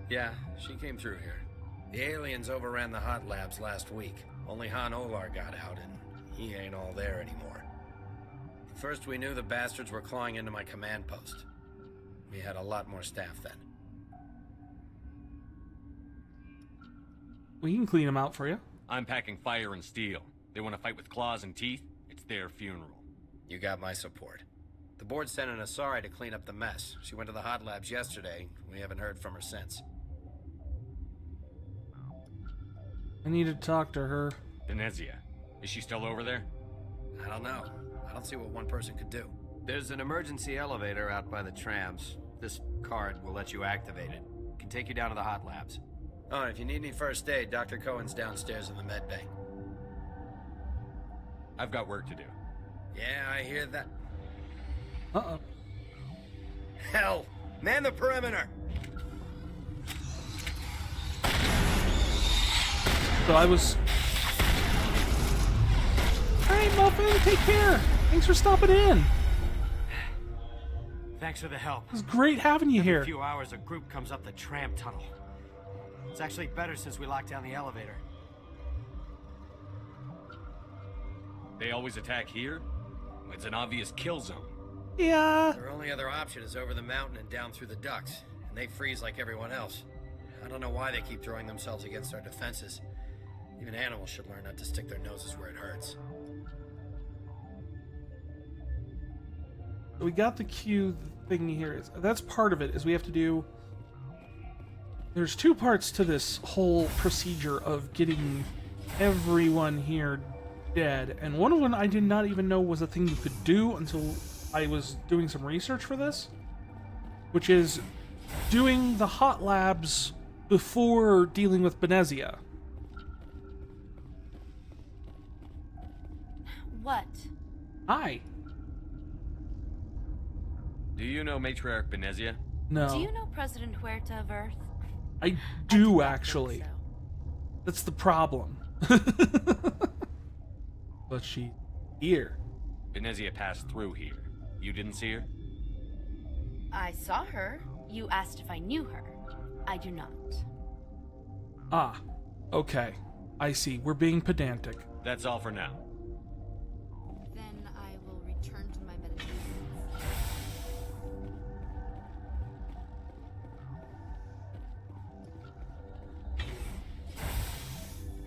Yeah, she came through here. The aliens overran the hot labs last week. Only Han Olar got out, and he ain't all there anymore. First, we knew the bastards were clawing into my command post. We had a lot more staff then. We can clean them out for you. I'm packing fire and steel. They want to fight with claws and teeth? It's their funeral. You got my support. The board sent an Asari to clean up the mess. She went to the hot labs yesterday. We haven't heard from her since. I need to talk to her. Benezia. Is she still over there? I don't know. I don't see what one person could do. There's an emergency elevator out by the trams. This card will let you activate it. It can take you down to the hot labs. Oh, and if you need any first aid, Dr. Cohen's downstairs in the med bay. I've got work to do. Yeah, I hear that. Uh-oh. Hell! Man the perimeter! So I was... Alright, Muffin, take care! Thanks for stopping in! Thanks for the help. It's great having you here. Every few hours, a group comes up the tram tunnel. It's actually better since we locked down the elevator. They always attack here? It's an obvious kill zone. Yeah. Their only other option is over the mountain and down through the ducts, and they freeze like everyone else. I don't know why they keep throwing themselves against our defenses. Even animals should learn not to stick their noses where it hurts. We got the queue thing here. That's part of it, is we have to do... There's two parts to this whole procedure of getting everyone here dead, and one of them I did not even know was a thing you could do until I was doing some research for this, which is doing the hot labs before dealing with Benezia. What? Hi. Do you know Matriarch Benezia? No. Do you know President Huerta of Earth? I do actually. So. That's the problem. But she here. Benezia passed through here. You didn't see her? I saw her. You asked if I knew her. I do not. Ah, okay. I see. We're being pedantic. That's all for now. Then I will return to my meditations.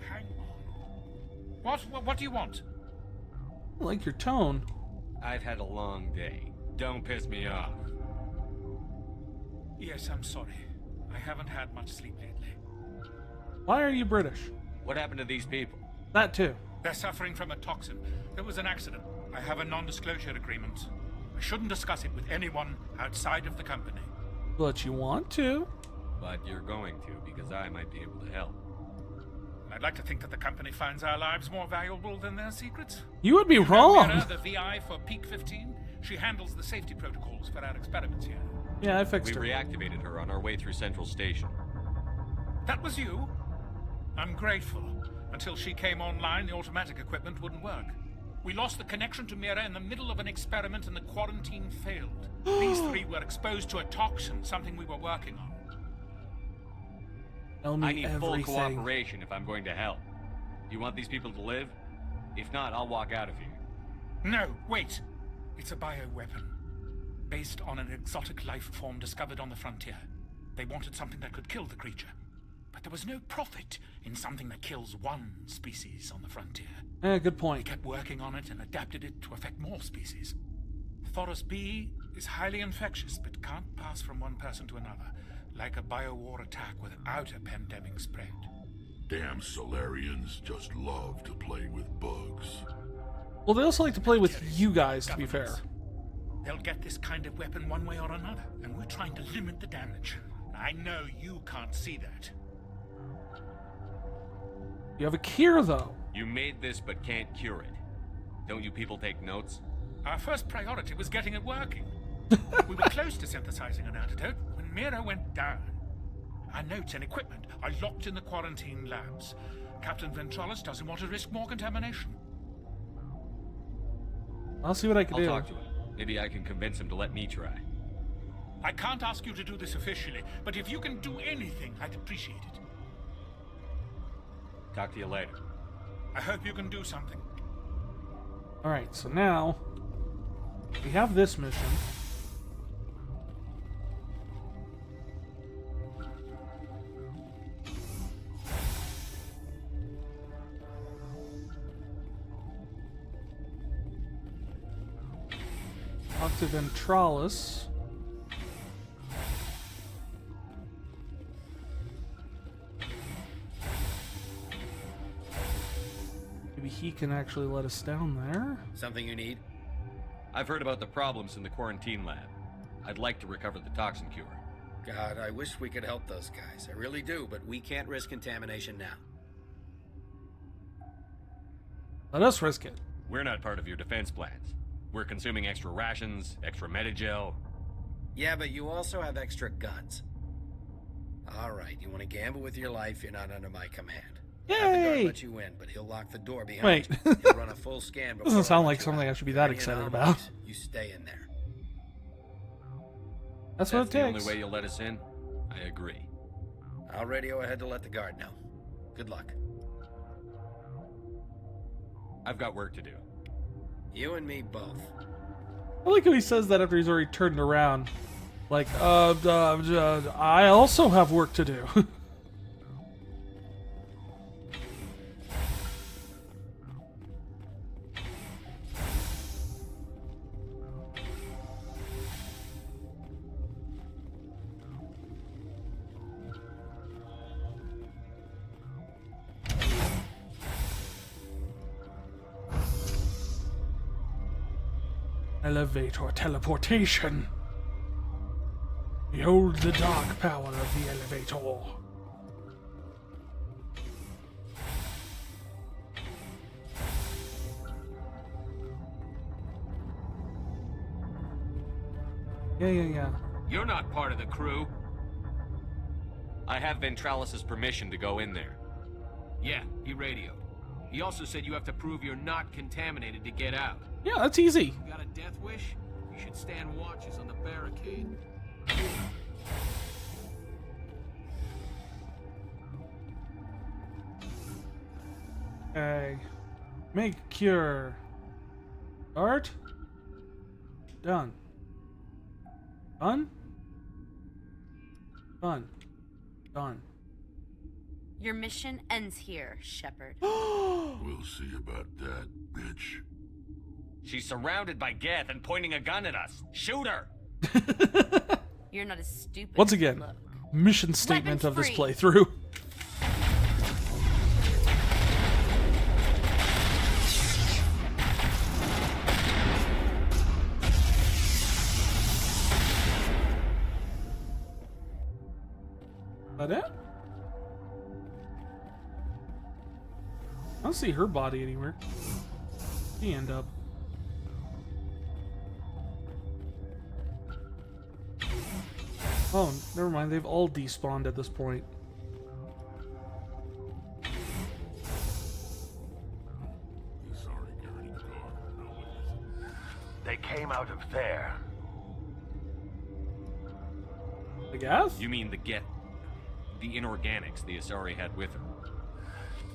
Hang on. What do you want? I like your tone. I've had a long day. Don't piss me off. Yes, I'm sorry. I haven't had much sleep lately. Why are you British? What happened to these people? That too. They're suffering from a toxin. There was an accident. I have a non-disclosure agreement. I shouldn't discuss it with anyone outside of the company. But you want to. But you're going to, because I might be able to help. I'd like to think that the company finds our lives more valuable than their secrets. You would be know wrong. Mira, the VI for Peak 15? She handles the safety protocols for our experiments here. Yeah, I fixed her. We reactivated her on our way through Central Station. That was you? I'm grateful. Until she came online, the automatic equipment wouldn't work. We lost the connection to Mira in the middle of an experiment and the quarantine failed. These three were exposed to a toxin, something we were working on. Tell me I need everything. full cooperation if I'm going to help. You want these people to live? If not, I'll walk out of here. No, wait. It's a bioweapon. Based on an exotic life form discovered on the frontier. They wanted something that could kill the creature. But there was no profit in something that kills one species on the frontier. Good We point. kept working on it and adapted it to affect more species. Thoros B is highly infectious, but can't pass from one person to another, like a biowar attack without a pandemic spread. Damn Solarians just love to play with bugs. Well, they also like to play with you guys, to be fair. They'll get this kind of weapon one way or another, and we're trying to limit the damage. I know you can't see that. You have a cure, though. You made this but can't cure it. Don't you people take notes? Our first priority was getting it working. We were close to synthesizing an antidote when Mira went down. Our notes and equipment are locked in the quarantine labs. Captain Ventralis doesn't want to risk more contamination. I'll see what I can I'll do. talk to him. Maybe I can convince him to let me try. I can't ask you to do this officially, but if you can do anything, I'd appreciate it. Talk to you later. I hope you can do something. Alright, so now we have this mission. Talk to Ventralis. Maybe he can actually let us down there. Something you need? I've heard about the problems in the quarantine lab. I'd like to recover the toxin cure. God, I wish we could help those guys. I really do, but we can't risk contamination now. Let us risk it. We're not part of your defense plans. We're consuming extra rations, extra Medigel. Yeah, but you also have extra guns. All right, you want to gamble with your life, you're not under my command. Have the guard let you in, but he'll lock the door behind Wait. you. He'll run a full scan before Doesn't sound I let like you something out. I should be that Any excited anomalies, about. You stay in there. That's what it the takes. only way you'll let us in? I agree. I'll radio ahead to let the guard know. Good luck. I've got work to do. You and me both. I like how he says that after he's already turned around. Like, I also have work to do. Elevator teleportation. Behold the dark power of the elevator. Yeah. You're not part of the crew. I have Ventralis' permission to go in there. Yeah, he radioed. He also said you have to prove you're not contaminated to get out. Yeah, that's easy. You got a death wish? You should stand watches on the barricade. Okay. Make cure. Art? Done. Done? Done. Done. Your mission ends here, Shepard. We'll see about that, bitch. She's surrounded by Geth and pointing a gun at us. Shoot her! You're not as stupid Once as you again, look. mission statement of this free. playthrough. That it? I don't see her body anywhere. She end up. Oh, never mind. They've all despawned at this point. They came out of there. The gas? You mean the Geth... the inorganics the Asari had with her.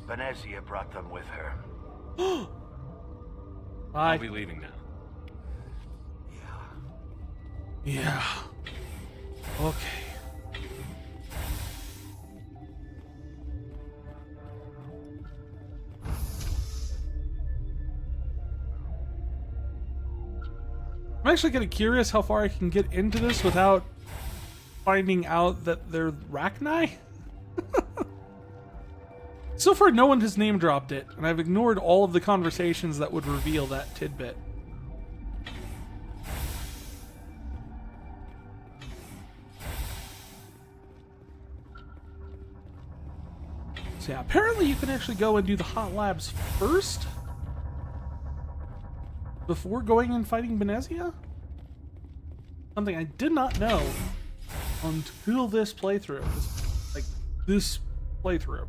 Venezia brought them with her. I'll be leaving now. Yeah. Okay. I'm actually kind of curious how far I can get into this without finding out that they're Rachni. So far, no one has name dropped it, and I've ignored all of the conversations that would reveal that tidbit. So yeah, apparently you can actually go and do the hot labs first before going and fighting Benezia? Something I did not know until this playthrough. Like, this playthrough.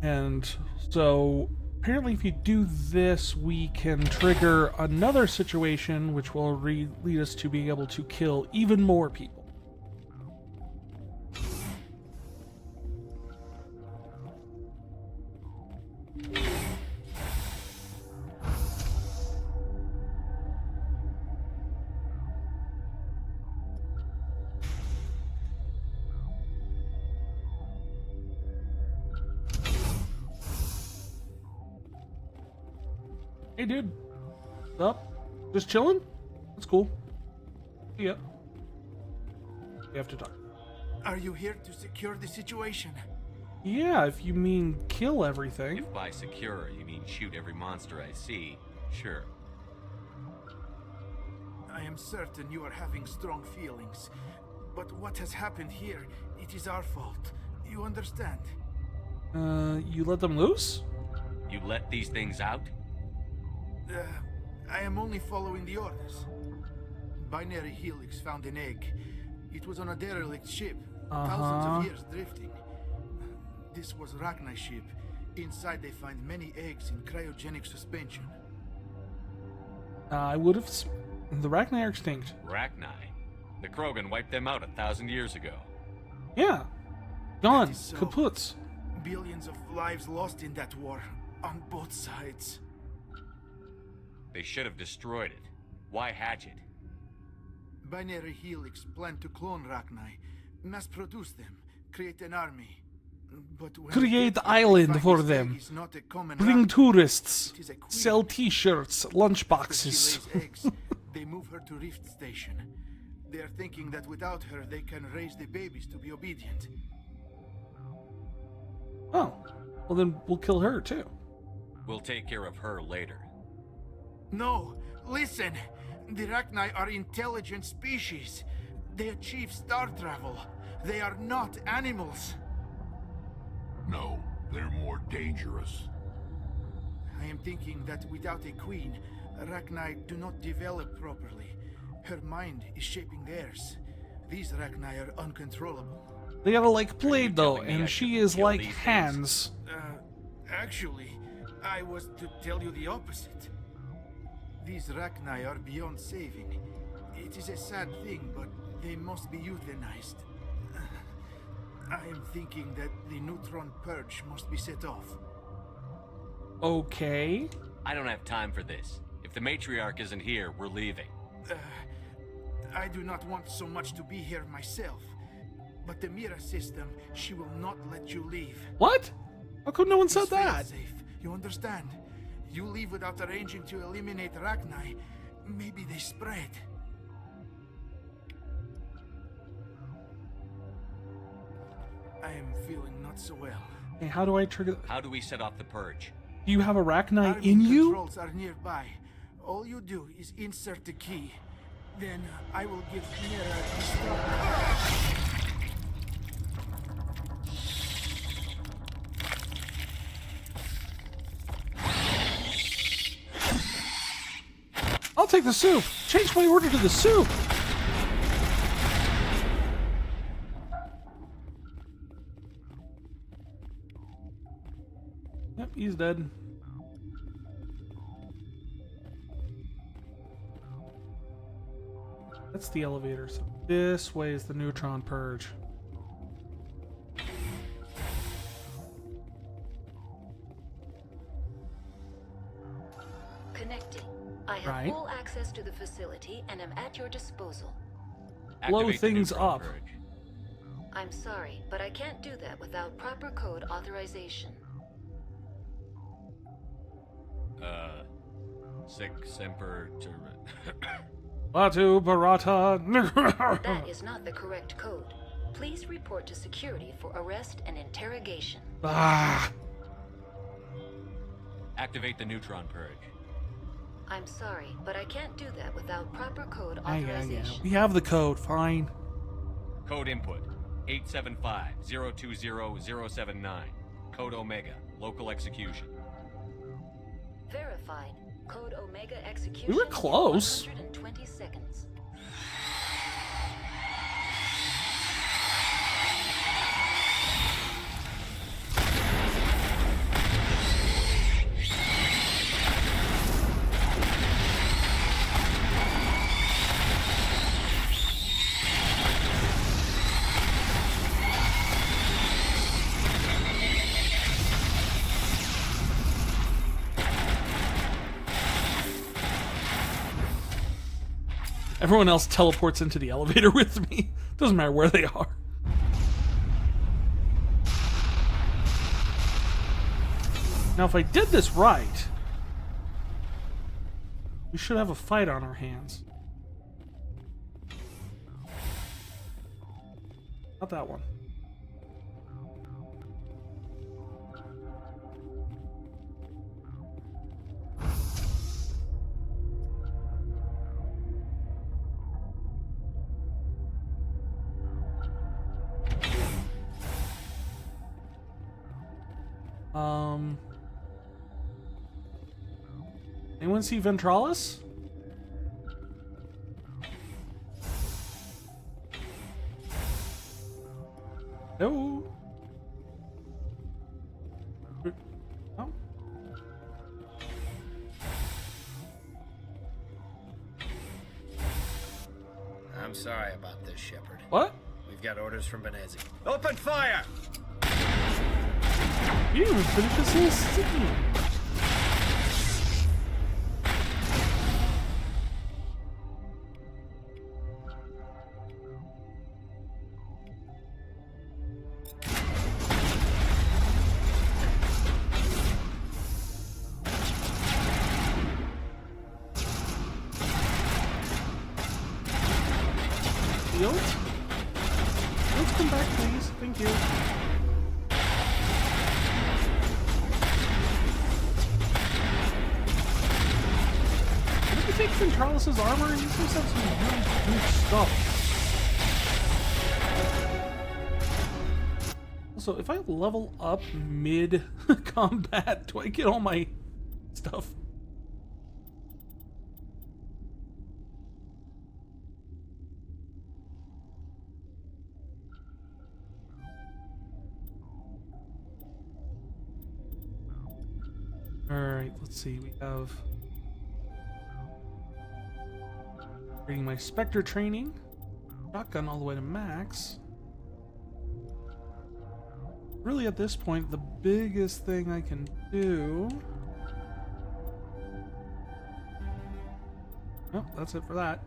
And so, apparently if you do this, we can trigger another situation which will lead us to being able to kill even more people. Hey, dude. What's up? Just chilling? That's cool. Yeah. We have to talk. Are you here to secure the situation? Yeah, if you mean kill everything. If by secure you mean shoot every monster I see, sure. I am certain you are having strong feelings. But what has happened here, it is our fault. You understand? You let them loose? You let these things out? I am only following the orders. Binary Helix found an egg. It was on a derelict ship, thousands of years drifting. This was Rachni's ship. Inside they find many eggs in cryogenic suspension. I would have... The Rachni are extinct. Rachni? The Krogan wiped them out 1,000 years ago. Yeah. Gone. So. Kaputs. Billions of lives lost in that war, on both sides. They should have destroyed it. Why hatch it? Binary Helix planned to clone Rachni, mass-produce them, create an army. But when create island for them. Bring tourists. Sell t-shirts, lunchboxes. Eggs, they move her to Rift Station. They are thinking that without her, they can raise the babies to be obedient. Oh. Well, then we'll kill her, too. We'll take care of her later. No, listen! The Rachni are intelligent species. They achieve star travel. They are not animals. No, they're more dangerous. I am thinking that without a queen, Rachni do not develop properly. Her mind is shaping theirs. These Rachni are uncontrollable. They gotta like Blade, though, and she is like hands. Actually, I was to tell you the opposite. These Rachni are beyond saving. It is a sad thing, but they must be euthanized. I am thinking that the neutron purge must be set off. Okay. I don't have time for this. If the matriarch isn't here, we're leaving. I do not want so much to be here myself. But the Mira system, she will not let you leave. What? How come no one said that? Safe. You understand? You leave without arranging to eliminate Rachni. Maybe they spread. I am feeling not so well. Hey, how do I trigger... How do we set off the purge? Do you have a Rachni Army in you? Controls are nearby. All you do is insert the key. Then I will give Mira the start. I'll take the soup. Change my order to the soup. Yep, he's dead. That's the elevator. So this way is the neutron purge. Connecting. I have full access to the facility and am at your disposal. Blow things up. I'm sorry, but I can't do that without proper code authorization. Sic semper Batu Barata. That is not the correct code. Please report to security for arrest and interrogation. Ah. Activate the neutron purge. I'm sorry, but I can't do that without proper code authorization. We have the code, fine. Code input 875-020-079. Code Omega, local execution. Verified. Code Omega execution. We were close. 120 seconds. Everyone else teleports into the elevator with me. Doesn't matter where they are. Now, if I did this right, we should have a fight on our hands. Not that one. Anyone see Ventralis? No. Oh. I'm sorry about this, Shepard. What? We've got orders from Benezi. Open fire! You didn't even finish this little scene. Let's come back, please. Thank you. Look at take Ventralis' armor. He seems to have some really good stuff. Also, if I level up mid-combat, do I get all my stuff? Alright, let's see. We have bringing my Spectre training. Shotgun all the way to max. Really, at this point, the biggest thing I can do... Oh, that's it for that.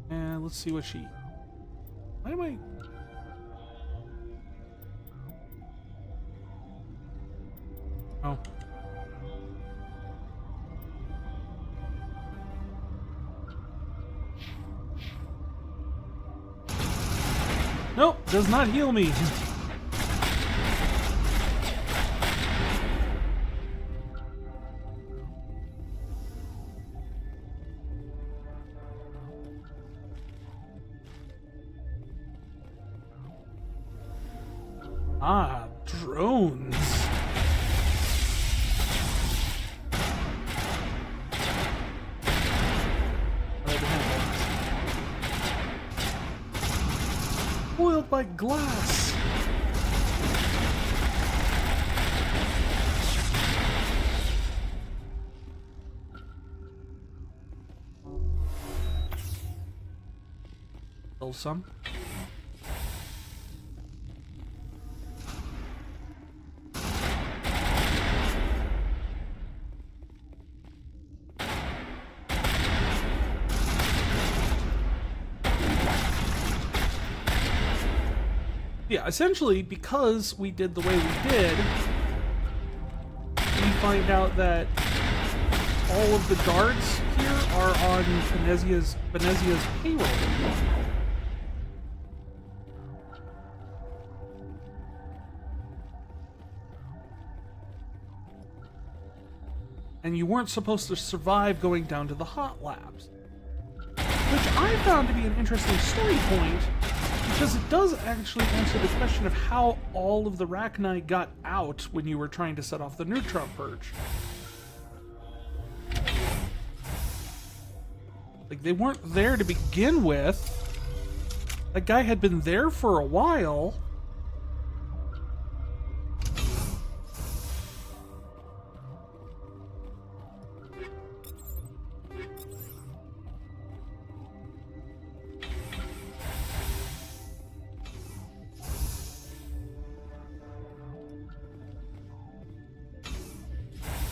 And let's see what she... Why am I... Oh. Nope, does not heal me. Ah, drones. Foiled by glass. Still some. Yeah, essentially, because we did the way we did, we find out that all of the guards here are on Benezia's payroll. And you weren't supposed to survive going down to the hot labs. Which I found to be an interesting story point, because it does actually answer the question of how all of the Rachni got out when you were trying to set off the neutron purge. Like, they weren't there to begin with. That guy had been there for a while.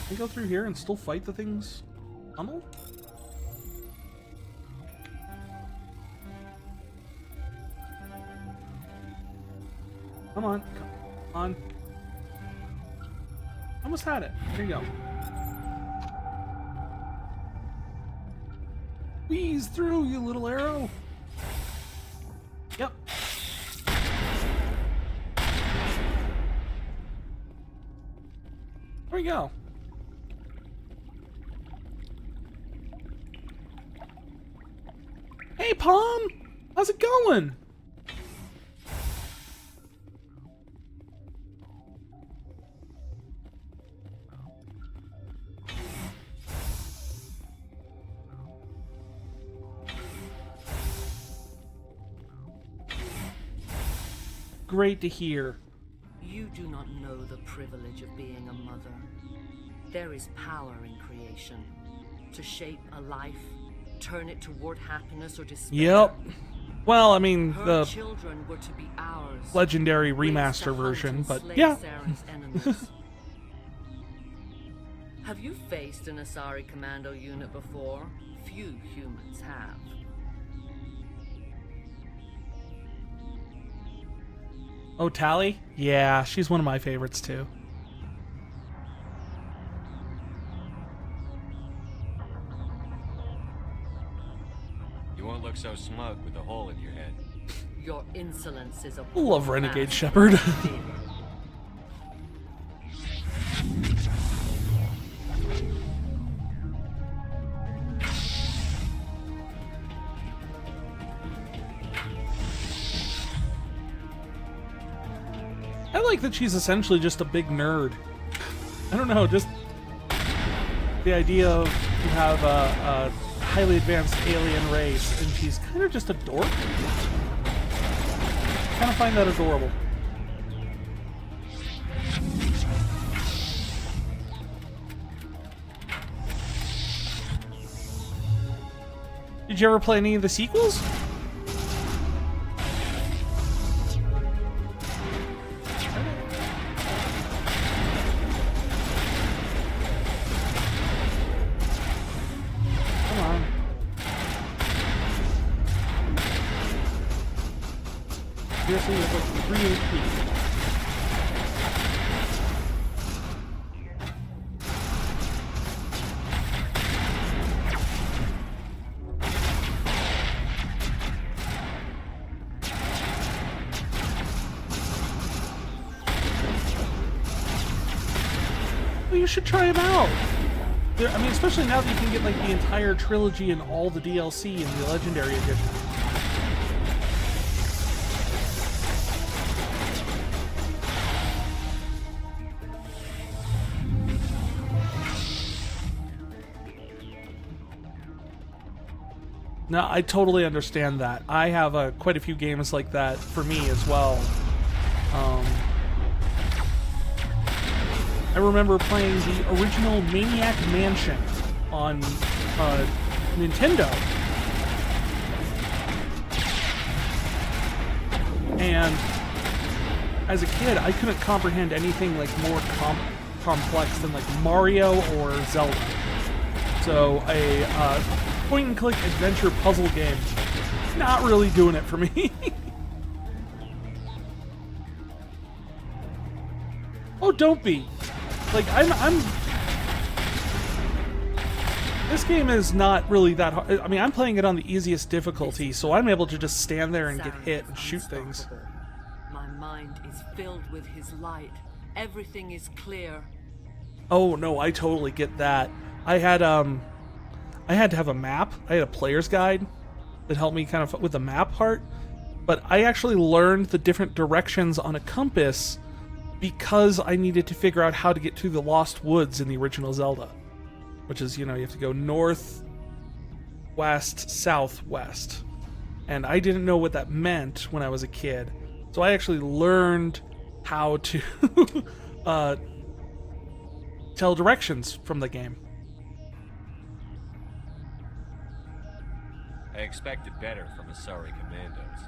Can I go through here and still fight the things? Tunnel? Come on. Come on. Almost had it. There you go. Wheeze through, you little arrow. Yep. There we go. Hey, Palm! How's it going? Great to hear. You do not know the privilege of being a mother. There is power in creation. To shape a life, turn it toward happiness or despair. Yep. Well, I mean, Her the children were to be ours. legendary Raised to remaster hunt version, and but slay yeah. Saren's enemies. Have you faced an Asari commando unit before? Few humans have. Oh, Tally? Yeah, she's one of my favorites too. You won't look so smug with a hole in your head. Your insolence is a Love Renegade Shepherd. I like that she's essentially just a big nerd. I don't know, just the idea of you have a highly advanced alien race and she's kind of just a dork. I kind of find that adorable. Did you ever play any of the sequels? Seriously, it's like 3 HP. Well, you should try them out. I mean, especially now that you can get like the entire trilogy and all the DLC in the Legendary Edition. No, I totally understand that. I have quite a few games like that for me as well. I remember playing the original Maniac Mansion on Nintendo. And as a kid, I couldn't comprehend anything like more complex than like Mario or Zelda. So a point-and-click adventure puzzle game, not really doing it for me. Oh, don't be. Like, I'm... This game is not really that hard. I mean, I'm playing it on the easiest difficulty, so I'm able to just stand there and get hit and shoot things. My mind is filled with his light. Everything is clear. Oh, no, I totally get that. I had to have a map. I had a player's guide that helped me kind of with the map part. But I actually learned the different directions on a compass because I needed to figure out how to get to the Lost Woods in the original Zelda. Which is, you know, you have to go north, west, southwest. And I didn't know what that meant when I was a kid. So I actually learned how to tell directions from the game. I expected better from Asari Commandos.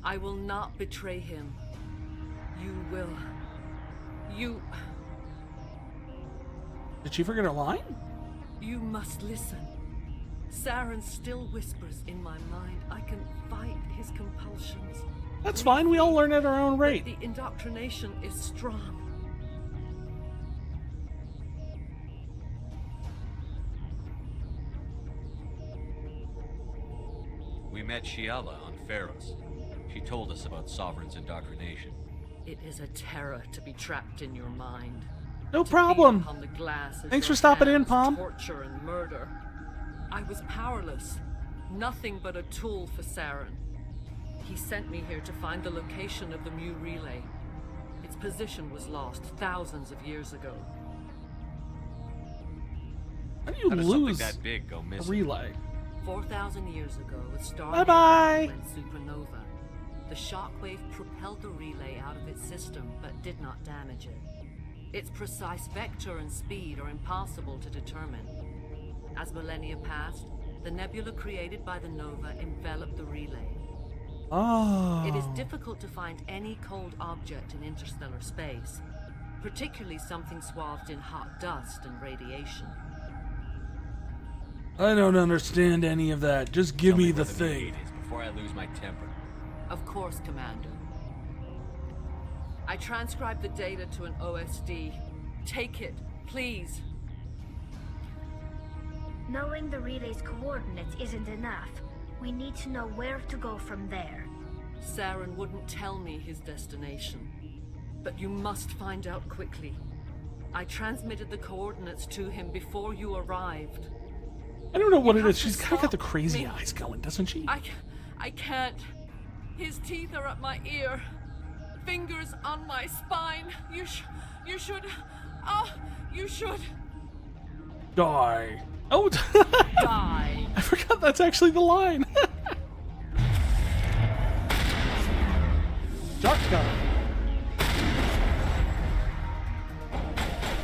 I will not betray him. You will. You... Did she forget her line? You must listen. Saren still whispers in my mind. I can fight his compulsions. That's fine, we all learn at our own rate. But the indoctrination is strong. We met Shiala on Pharos. She told us about Sovereign's indoctrination. It is a terror to be trapped in your mind. No problem. Thanks for stopping in, Palm. Torture and murder. I was powerless. Nothing but a tool for Saren. He sent me here to find the location of the Mu relay. Its position was lost thousands of years ago. How do you How does lose something that big go a missing? relay? 4,000 years ago, a star Bye-bye. went supernova. The shockwave propelled the relay out of its system, but did not damage it. Its precise vector and speed are impossible to determine. As millennia passed, the nebula created by the nova enveloped the relay. Oh. It is difficult to find any cold object in interstellar space, particularly something swathed in hot dust and radiation. I don't understand any of that. Just give me the where thing. gate is before I lose my temper. Of course, Commander. I transcribed the data to an OSD. Take it, please. Knowing the relay's coordinates isn't enough. We need to know where to go from there. Saren wouldn't tell me his destination. But you must find out quickly. I transmitted the coordinates to him before you arrived. I don't know what it is. She's kind of got the crazy eyes going, doesn't she? I can't. His teeth are up my ear. Fingers on my spine. You should... you should... Die. Oh, Die. I forgot that's actually the line. Shotgun.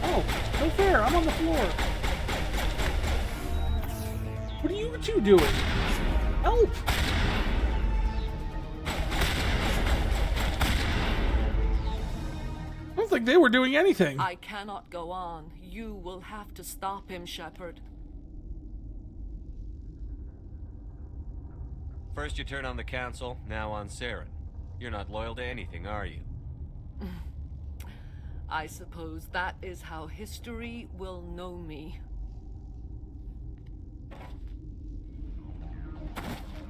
Oh, no fair. I'm on the floor. What are you two doing? Help! I don't think they were doing anything. I cannot go on. You will have to stop him, Shepard. First you turn on the Council, now on Saren. You're not loyal to anything, are you? I suppose that is how history will know me.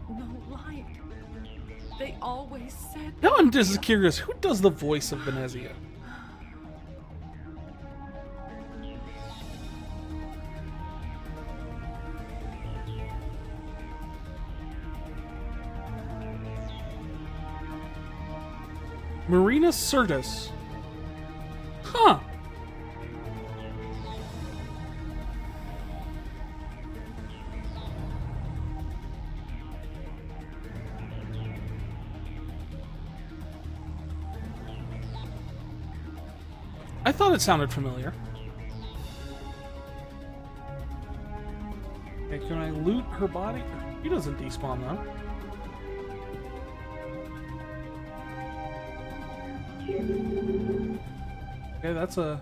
No light. They always said... Now I'm just curious, who does the voice of Venezia? Marina Sirtis. Huh. I thought it sounded familiar. Okay, can I loot her body? He doesn't despawn though. Okay, that's I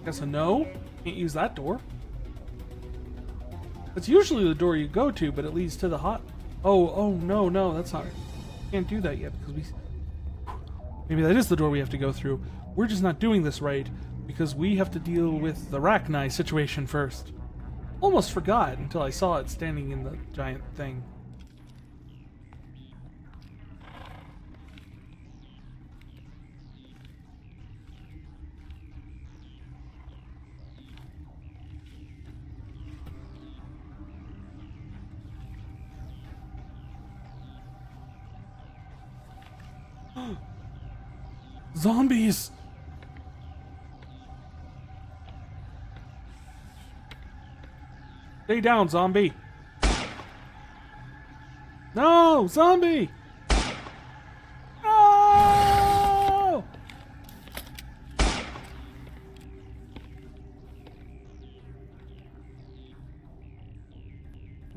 guess a no. Can't use that door. That's usually the door you go to, but it leads to the hot. Oh, no, that's not. Can't do that yet because Maybe that is the door we have to go through. We're just not doing this right because we have to deal with the Rachni situation first. Almost forgot until I saw it standing in the giant thing. Zombies! Stay down, zombie! No! Zombie! No!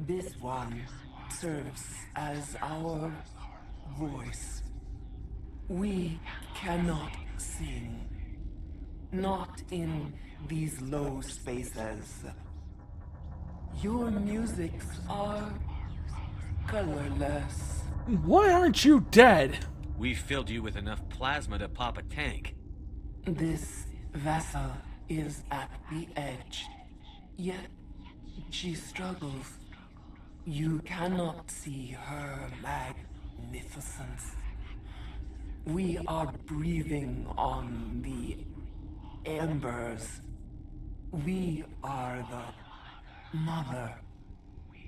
This one serves as our voice. We cannot sing. Not in these low spaces. Your musics are colorless. Why aren't you dead? We filled you with enough plasma to pop a tank. This vessel is at the edge. Yet she struggles. You cannot see her magnificence. We are breathing on the embers. We are the mother.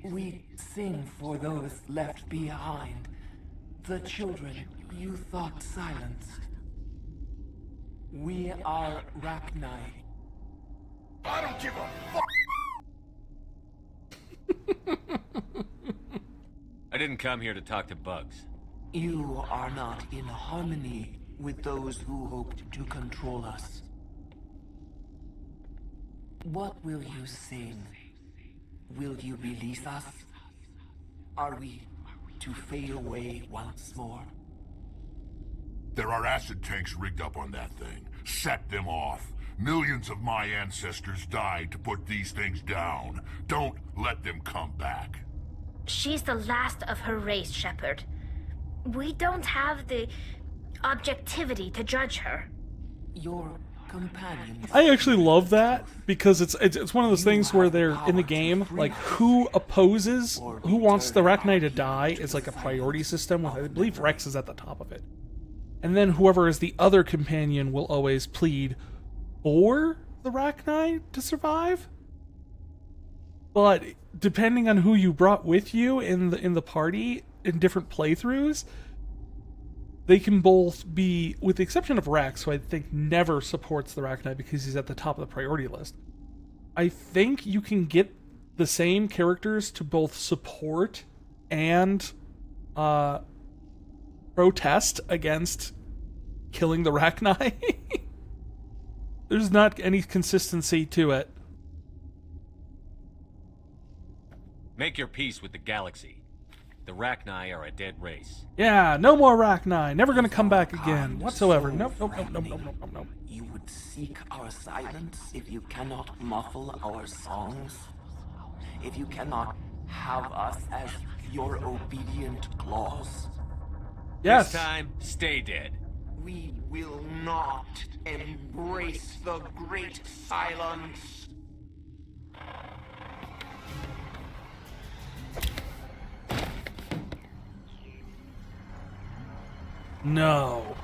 We sing for those left behind. The children you thought silenced. We are Rachni. I don't give a fuck! I didn't come here to talk to bugs. You are not in harmony with those who hoped to control us. What will you sing? Will you release us? Are we to fade away once more? There are acid tanks rigged up on that thing. Set them off. Millions of my ancestors died to put these things down. Don't let them come back. She's the last of her race, Shepard. We don't have the objectivity to judge her. Your companions. I actually love that because it's one of those things where they're in the game, like who opposes, who wants the Rachni to die is like a priority system. I believe Rex is at the top of it. And then whoever is the other companion will always plead for the Rachni to survive. But depending on who you brought with you in the party in different playthroughs, they can both be, with the exception of Rex, who I think never supports the Rachni because he's at the top of the priority list. I think you can get the same characters to both support and protest against killing the Rachni. There's not any consistency to it. Make your peace with the galaxy. The Rachni are a dead race. Yeah, no more Rachni. Never gonna come back again, whatsoever. Nope. You would seek our silence if you cannot muffle our songs? If you cannot have us as your obedient claws? Yes. This time, stay dead. We will not embrace the great silence. No.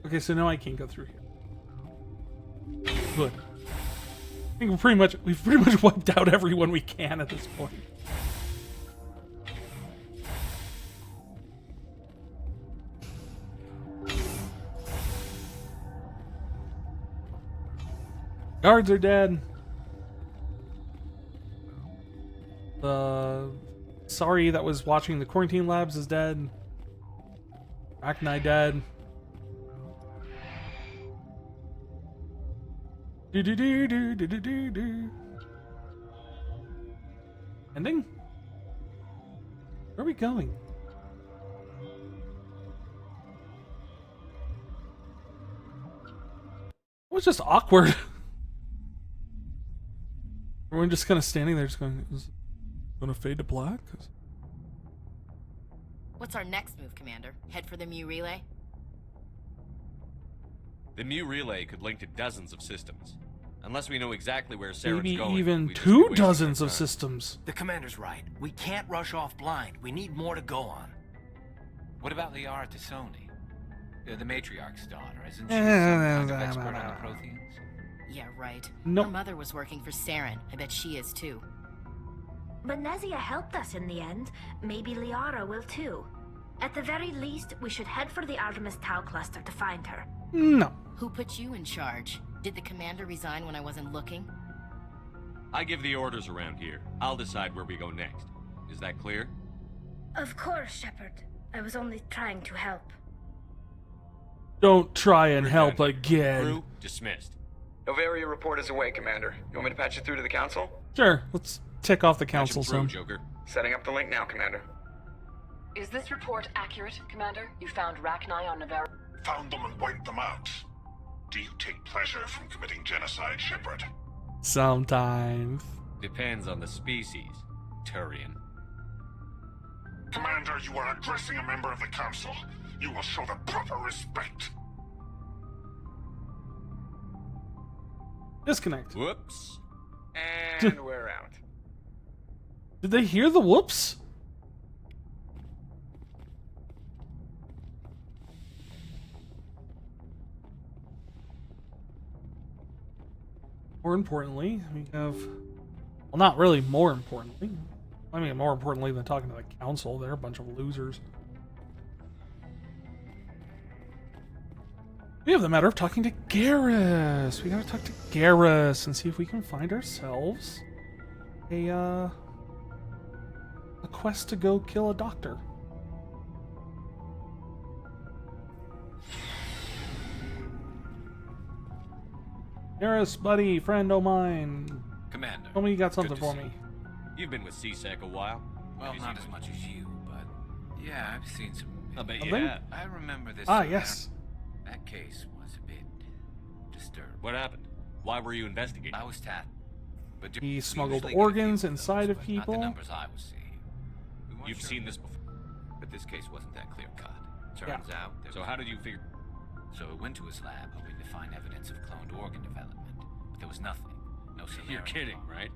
Okay, so now I can't go through here. Good. I think we've pretty much wiped out everyone we can at this point. Guards are dead. The Sorry that was watching the quarantine labs is dead. Arachni dead. Do do do do do do do do. Ending? Where are we going? It was just awkward. Everyone just kind of standing there, just going, is it gonna fade to black? What's our next move, Commander? Head for the Mu relay? The Mu relay could link to dozens of systems. Unless we know exactly where Saren's Maybe going, even we'd just 2 be wasting dozens our of time. systems. The commander's right. We can't rush off blind. We need more to go on. What about Liara Tassoni? The matriarch's daughter, isn't she some kind of expert on the Protheans? Yeah, right. Nope. Her mother was working for Saren. I bet she is too. Benezia helped us in the end. Maybe Liara will too. At the very least, we should head for the Artemis Tau cluster to find her. No. Who put you in charge? Did the commander resign when I wasn't looking? I give the orders around here. I'll decide where we go next. Is that clear? Of course, Shepard. I was only trying to help. Don't try and help again. Crew dismissed. Novaria report is away, Commander. You want me to patch it through to the Council? Sure, let's tick off the council some. Joker. Setting up the link now, Commander. Is this report accurate, Commander? You found Rachni on Novaria? Found them and wiped them out. Do you take pleasure from committing genocide, Shepard? Sometimes. Depends on the species, Turian. Commander, you are addressing a member of the Council. You will show the proper respect. Disconnect. Whoops. And we're out. Did they hear the whoops? More importantly, we have... Well, not really more importantly. I mean, more importantly than talking to the council. They're a bunch of losers. We have the matter of talking to Garrus. We gotta talk to Garrus and see if we can find ourselves a quest to go kill a doctor. Garrus, buddy, friend o' mine. Commander. Tell me you got something good to for see me. You've been with CSEC a while. Well, not as much as you, but yeah, I've seen some. I bet you Something? have. I remember this. Yes. That case was a bit disturbed. What happened? Why were you investigating? I was tapped. But He we smuggled usually get a few organs of inside those, of but people. Not the numbers I was seeing. We weren't You've sure, seen this before. but this case wasn't that clear cut. Turns out. So how did you figure? So we went to his lab hoping to find evidence of cloned organ development, but there was nothing. No similarity. You're kidding, right?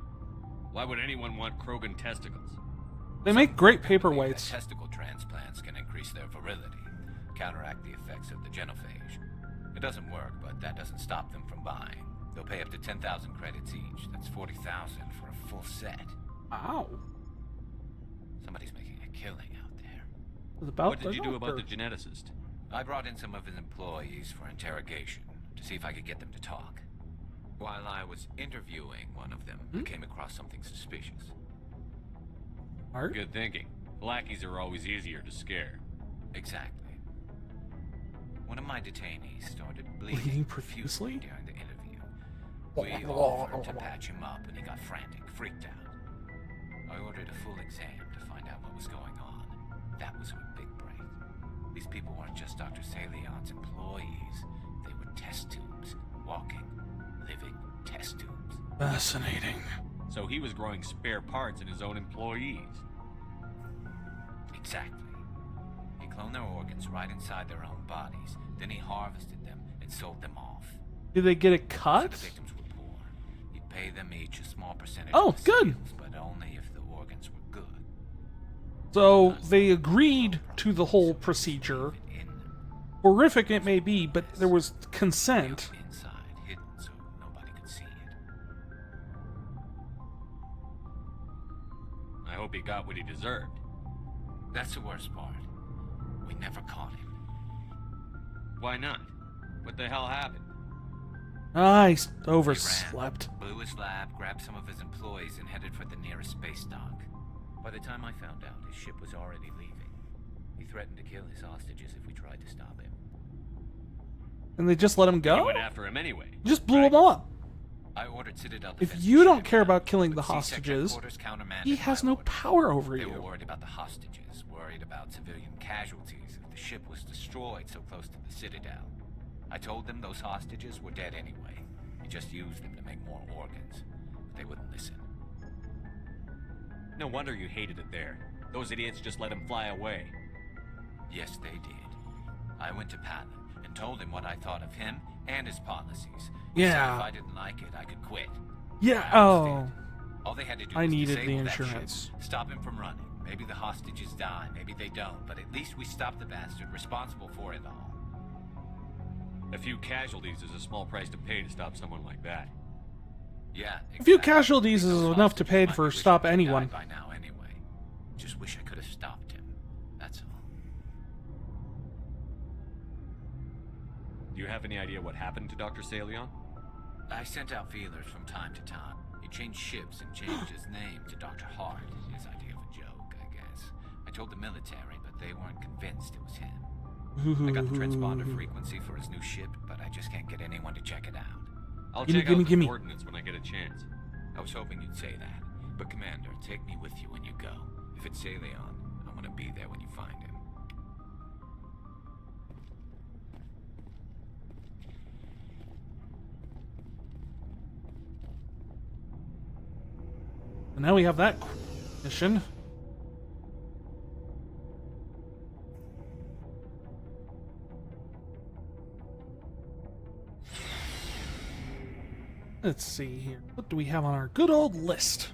Why would anyone want Krogan testicles? They make great Believe that paperweights. Testicle transplants can increase their virility, counteract the effects of the genophage. It doesn't work, but that doesn't stop them from buying. They'll pay up to 10,000 credits each. That's 40,000 for a full set. Ow. Somebody's making a killing out there. What did you do about the geneticist? I brought in some of his employees for interrogation to see if I could get them to talk. While I was interviewing one of them, I came across something suspicious. Good thinking. Lackeys are always easier to scare. Exactly. One of my detainees started Bleeding bleeding profusely? during the interview. We offered to patch him up, and he got frantic, freaked out. I ordered a full exam to find out what was going on. That was a big break. These people weren't just Dr. Salion's employees. They were test tubes. Walking, living test tubes. Fascinating. So he was growing spare parts in his own employees. Exactly. He cloned their organs right inside their own bodies. Then he harvested them and sold them off. Did they get a Some cut? of the victims were poor. He'd pay them each a small percentage Oh, of the good. sales, but only if the organs were good. So they agreed to the whole procedure. Horrific it may be, but there was consent. Inside, hidden so nobody could see it. I hope he got what he deserved. That's the worst part. We never caught him. Why not? What the hell happened? I overslept. Blew his lab, grabbed some of his employees, and headed for the nearest space dock. By the time I found out, his ship was already leaving. He threatened to kill his hostages if we tried to stop him. And they just let him go? You went after him anyway. Just blew him up. I ordered Citadel If defense you to don't shut care him down, about killing the but C-Sec hostages, headquarters countermanded he has my no orders. power over They you. were worried about the hostages, worried about civilian casualties if the ship was destroyed so close to the Citadel. I told them those hostages were dead anyway. You just used them to make more organs. But they wouldn't listen. No wonder you hated it there. Those idiots just let him fly away. Yes, they did. I went to Palin and told him what I thought of him and his policies. He said Yeah. if I didn't like it, I could quit. Yeah, I oh. understood. All they had to do I was needed disable the that insurance. ship, stop him from running. Maybe the hostages die, maybe they don't, but at least we stopped the bastard responsible for it all. A few casualties is a small price to pay to stop someone like that. Yeah, A few casualties is enough to pay for stop anyone. by now anyway. Just wish I could have stopped him. That's all. Do you have any idea what happened to Dr. Salion? I sent out feelers from time to time. He changed ships and changed his name to Dr. Hart. His idea of a joke, I guess. I told the military, but they weren't convinced it was him. I got the transponder frequency for his new ship, but I just can't get anyone to check it out. I'll Gimme, check gimme, out the gimme. coordinates when I get a chance. I was hoping you'd say that. But Commander, take me with you when you go. If it's Salion, I want to be there when you find him. And now we have that mission. Let's see here. What do we have on our good old list?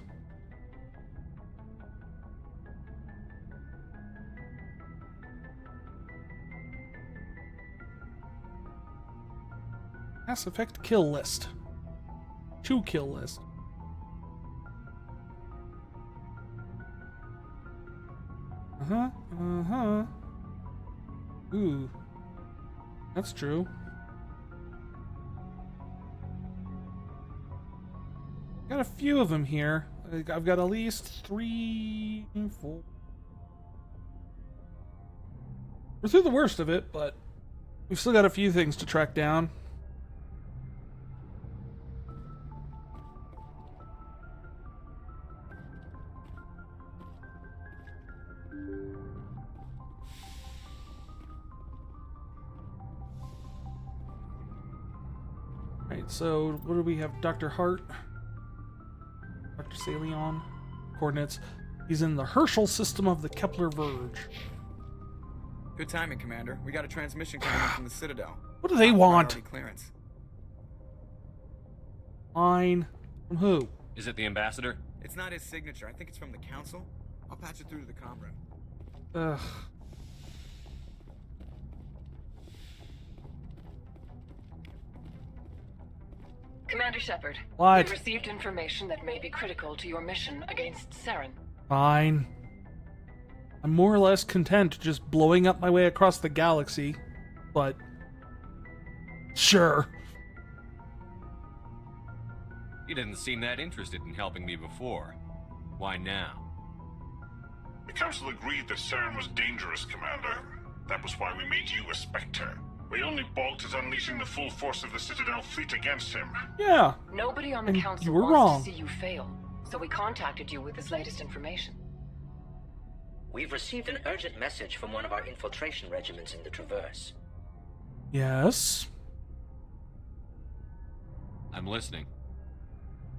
Mass Effect kill list. 2 kill list. Uh-huh. Ooh. That's true. Got a few of them here. I've got at least 3, 4. We're through the worst of it, but we've still got a few things to track down. Right, so what do we have? Dr. Hart, Dr. Salion, coordinates. He's in the Herschel system of the Kepler Verge. Good timing, Commander. We got a transmission coming in from the Citadel. What do they want? Priority clearance. Fine. From who? Is it the ambassador? It's not his signature. I think it's from the Council. I'll patch it through to the comm room. Ugh. Commander Shepard, What? we received information that may be critical to your mission against Saren. Fine. I'm more or less content just blowing up my way across the galaxy, but sure. You didn't seem that interested in helping me before. Why now? The Council agreed that Saren was dangerous, Commander. That was why we made you a Spectre. We only balked at unleashing the full force of the Citadel fleet against him. Yeah. Nobody on the And Council you were wants wrong. to see you fail, so we contacted you with this latest information. We've received an urgent message from one of our infiltration regiments in the Traverse. Yes. I'm listening.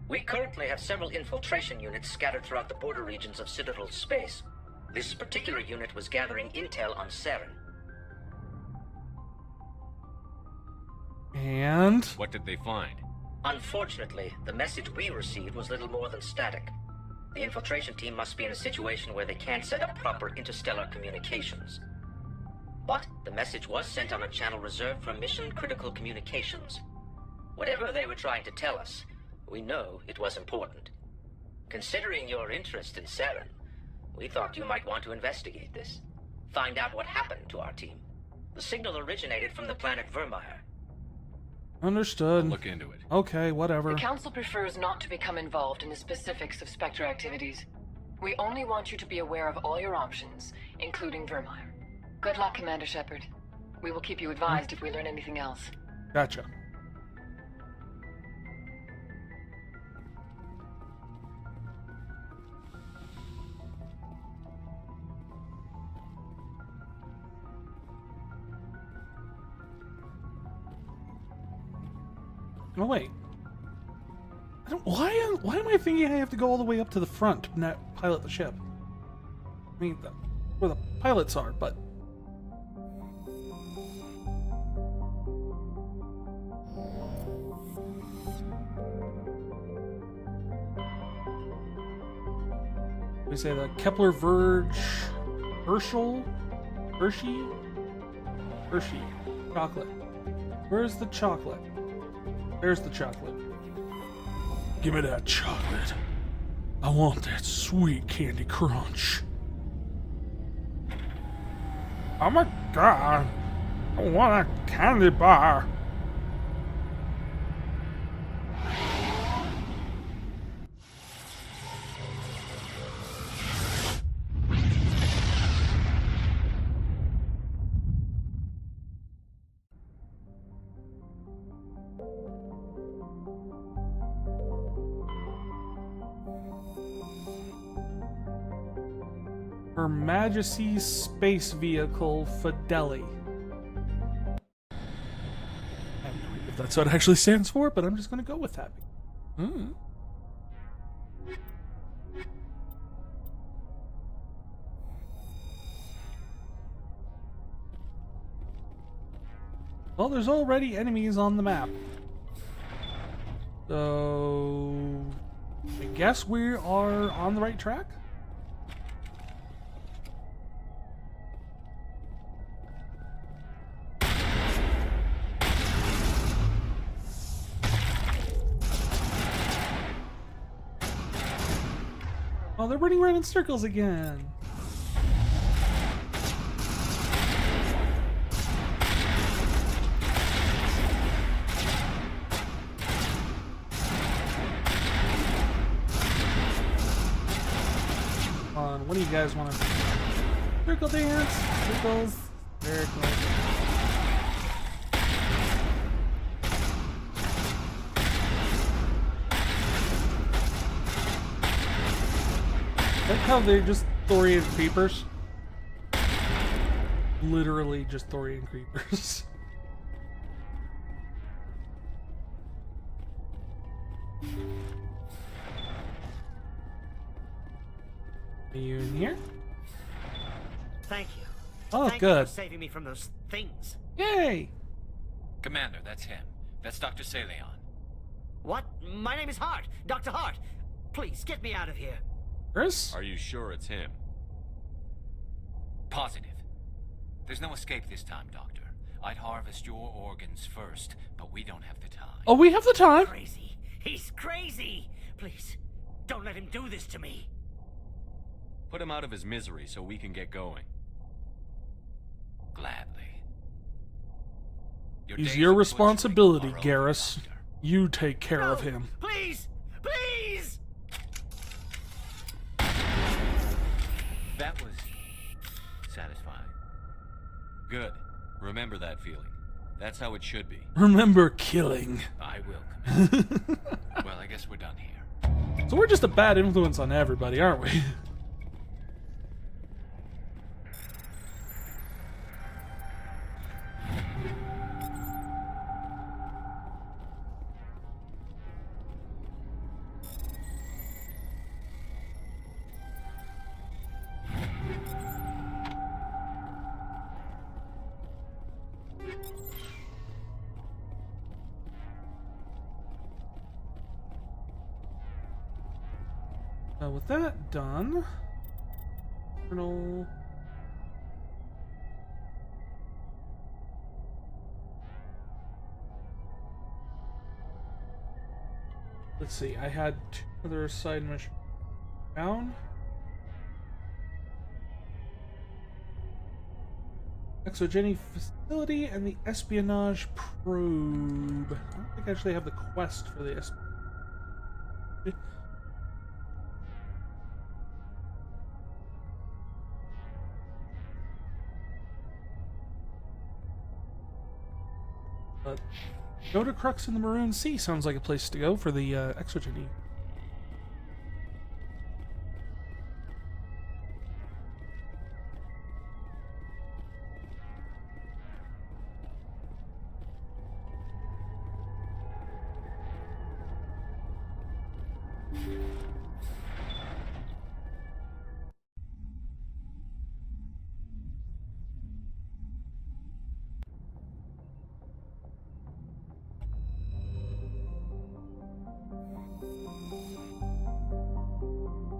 We currently have several infiltration units scattered throughout the border regions of Citadel space. This particular unit was gathering intel on Saren. And? What did they find? Unfortunately, the message we received was little more than static. The infiltration team must be in a situation where they can't set up proper interstellar communications. But the message was sent on a channel reserved for mission-critical communications. Whatever they were trying to tell us, we know it was important. Considering your interest in Saren, we thought you might want to investigate this. Find out what happened to our team. The signal originated from the planet Vermeer. Understood. I'll look into it. Okay, whatever. The Council prefers not to become involved in the specifics of Spectre activities. We only want you to be aware of all your options, including Vermeer. Good luck, Commander Shepard. We will keep you advised if we learn anything else. Gotcha. Oh wait. Why am I thinking I have to go all the way up to the front to not pilot the ship? I mean, where the pilots are, but... We say the Kepler Hershey chocolate. Where's the chocolate? There's the chocolate. Give me that chocolate. I want that sweet Candy Crunch. Oh my god. I want a candy bar. Her Majesty's Space Vehicle Fideli. I have no idea if that's what it actually stands for, but I'm just going to go with that. Well, there's already enemies on the map. So... I guess we are on the right track? Oh, they're running around in circles again. Come on, what do you guys want to... Circle dance? Circles? Circles. Like how they're just Thorian creepers. Literally just Thorian creepers. Are you in here? Thank you. Oh, Thank you good. for saving me from those things. Yay! Commander, that's him. That's Dr. Saleon. What? My name is Hart. Dr. Hart. Please, get me out of here. Chris? Are you sure it's him? Positive. There's no escape this time, Doctor. I'd harvest your organs first, but we don't have the time. Oh, we have the time. Crazy. He's crazy. Please, don't let him do this to me. Put him out of his misery so we can get going. Gladly. He's your responsibility, Garrus. You take care of him. Please! Please! That was satisfying. Good. Remember that feeling. That's how it should be. Remember killing. I will, Commander. Well, I guess we're done here. So we're just a bad influence on everybody, aren't we? With that done, let's see, I had two other side missions down. Exogeny facility and the espionage probe. I don't think I actually have the quest for the espionage. But Notacrux in the Maroon Sea sounds like a place to go for the Exogeny.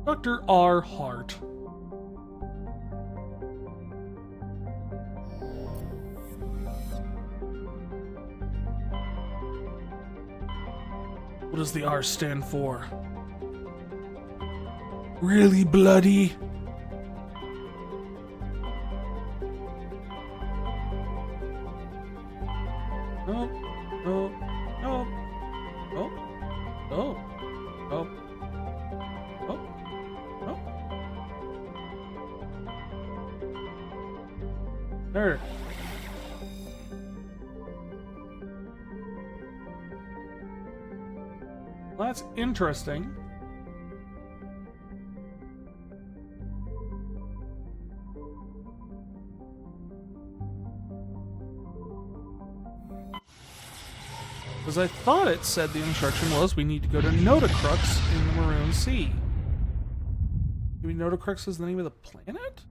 Dr. R. Hart. What does the R stand for? Really bloody? Oh, oh, oh, oh, oh, oh, oh. There. Well, that's interesting. Because I thought it said the instruction was we need to go to Notacrux in the Maroon Sea. Maybe Notacrux is the name of the planet?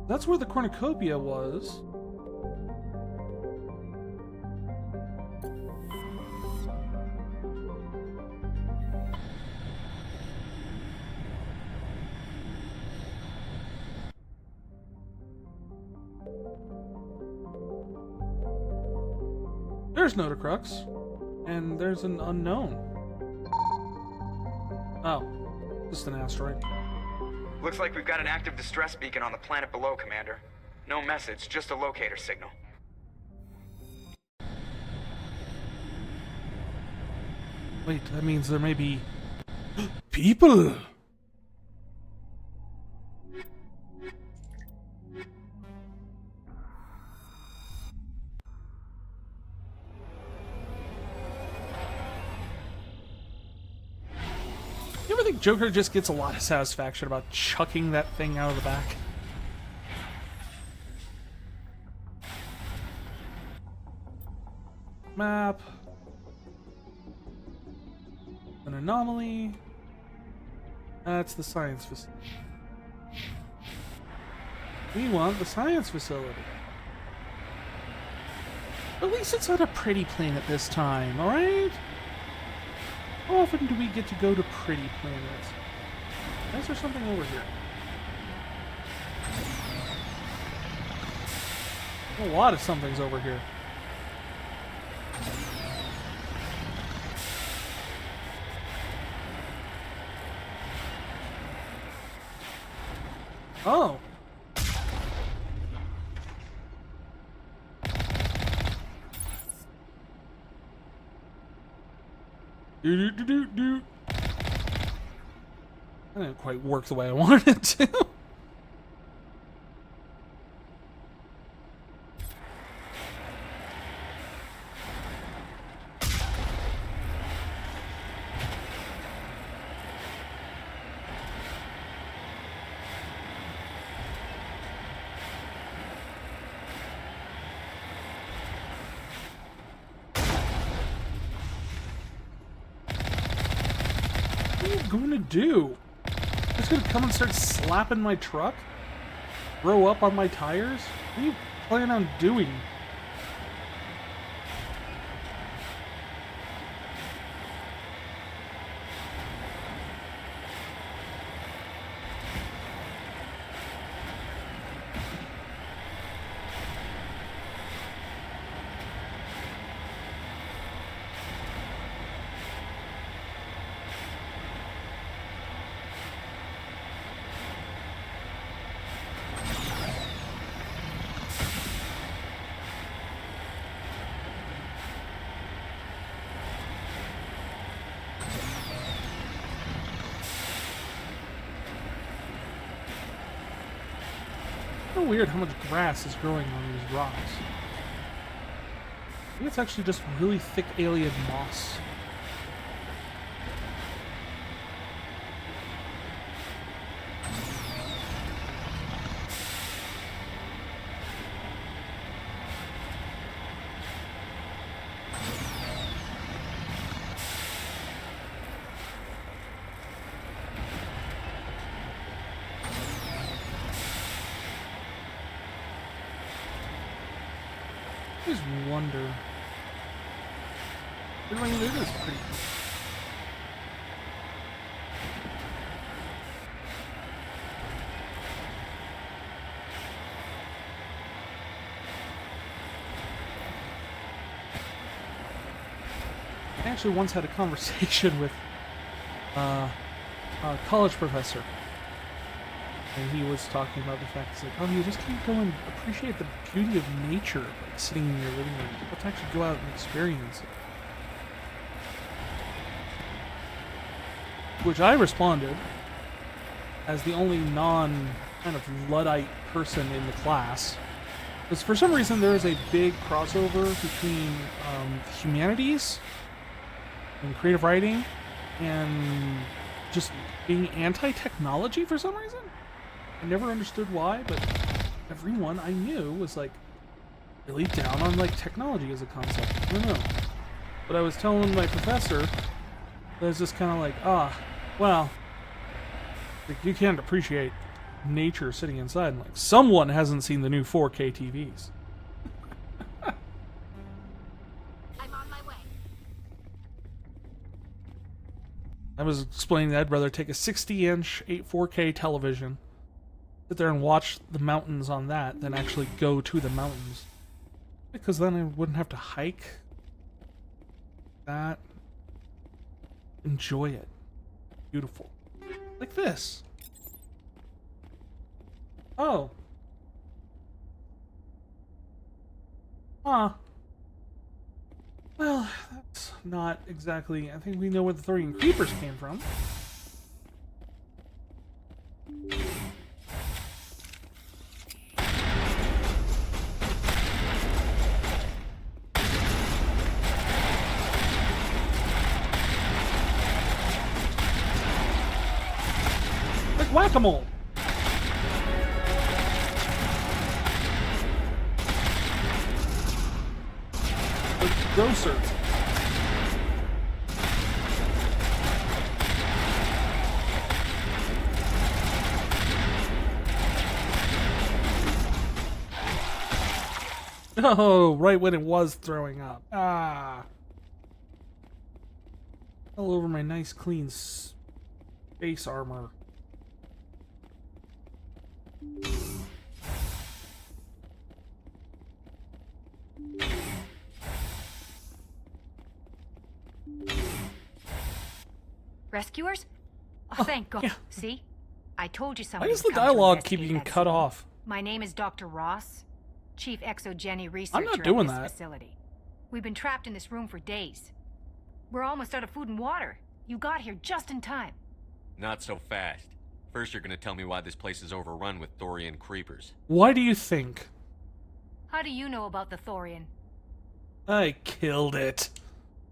That's where the cornucopia was. There's Notacrux, and there's an unknown. Oh, just an asteroid. Looks like we've got an active distress beacon on the planet below, Commander. No message, just a locator signal. Wait, that means there may be people. You ever think Joker just gets a lot of satisfaction about chucking that thing out of the back? Map. An anomaly. That's the science facility. We want the science facility. At least it's on a pretty planet this time, alright? How often do we get to go to pretty planets? Is there something over here? A lot of somethings over here. Oh. Do. That didn't quite work the way I wanted it to. What are you going to do? Just gonna come and start slapping my truck? Throw up on my tires? What do you plan on doing? So weird how much grass is growing on these rocks. I think it's actually just really thick alien moss. I always wonder. I mean, it is pretty cool. I actually once had a conversation with a college professor. And he was talking about the fact, it's like, oh, you just can't go and appreciate the beauty of nature, like sitting in your living room. Let's actually go out and experience it. Which I responded, as the only kind of Luddite person in the class, because for some reason there is a big crossover between humanities and creative writing and just being anti-technology for some reason. I never understood why, but everyone I knew was like really down on like technology as a concept. I don't know. But I was telling my professor that I was just kind of like, well, like, you can't appreciate nature sitting inside. And like, someone hasn't seen the new 4K TVs. I'm on my way. I was explaining that I'd rather take a 60-inch 4K television, sit there and watch the mountains on that, than actually go to the mountains. Because then I wouldn't have to hike that. Enjoy it. Beautiful. Like this. Oh. Huh. Well, that's not exactly... I think we know where the Thorian creepers came from. Like whack-a-mole. Grosser. Oh, right when it was throwing up. Ah. All over my nice clean space armor. Rescuers? Oh, thank God. Yeah. See? I told you Why somebody does the dialogue keep getting cut off? My name is Dr. Ross, Chief Exogeny Researcher I'm not doing at this that. facility. We've been trapped in this room for days. We're almost out of food and water. You got here just in time. Not so fast. First, you're gonna tell me why this place is overrun with Thorian creepers. Why do you think? How do you know about the Thorian? I killed it.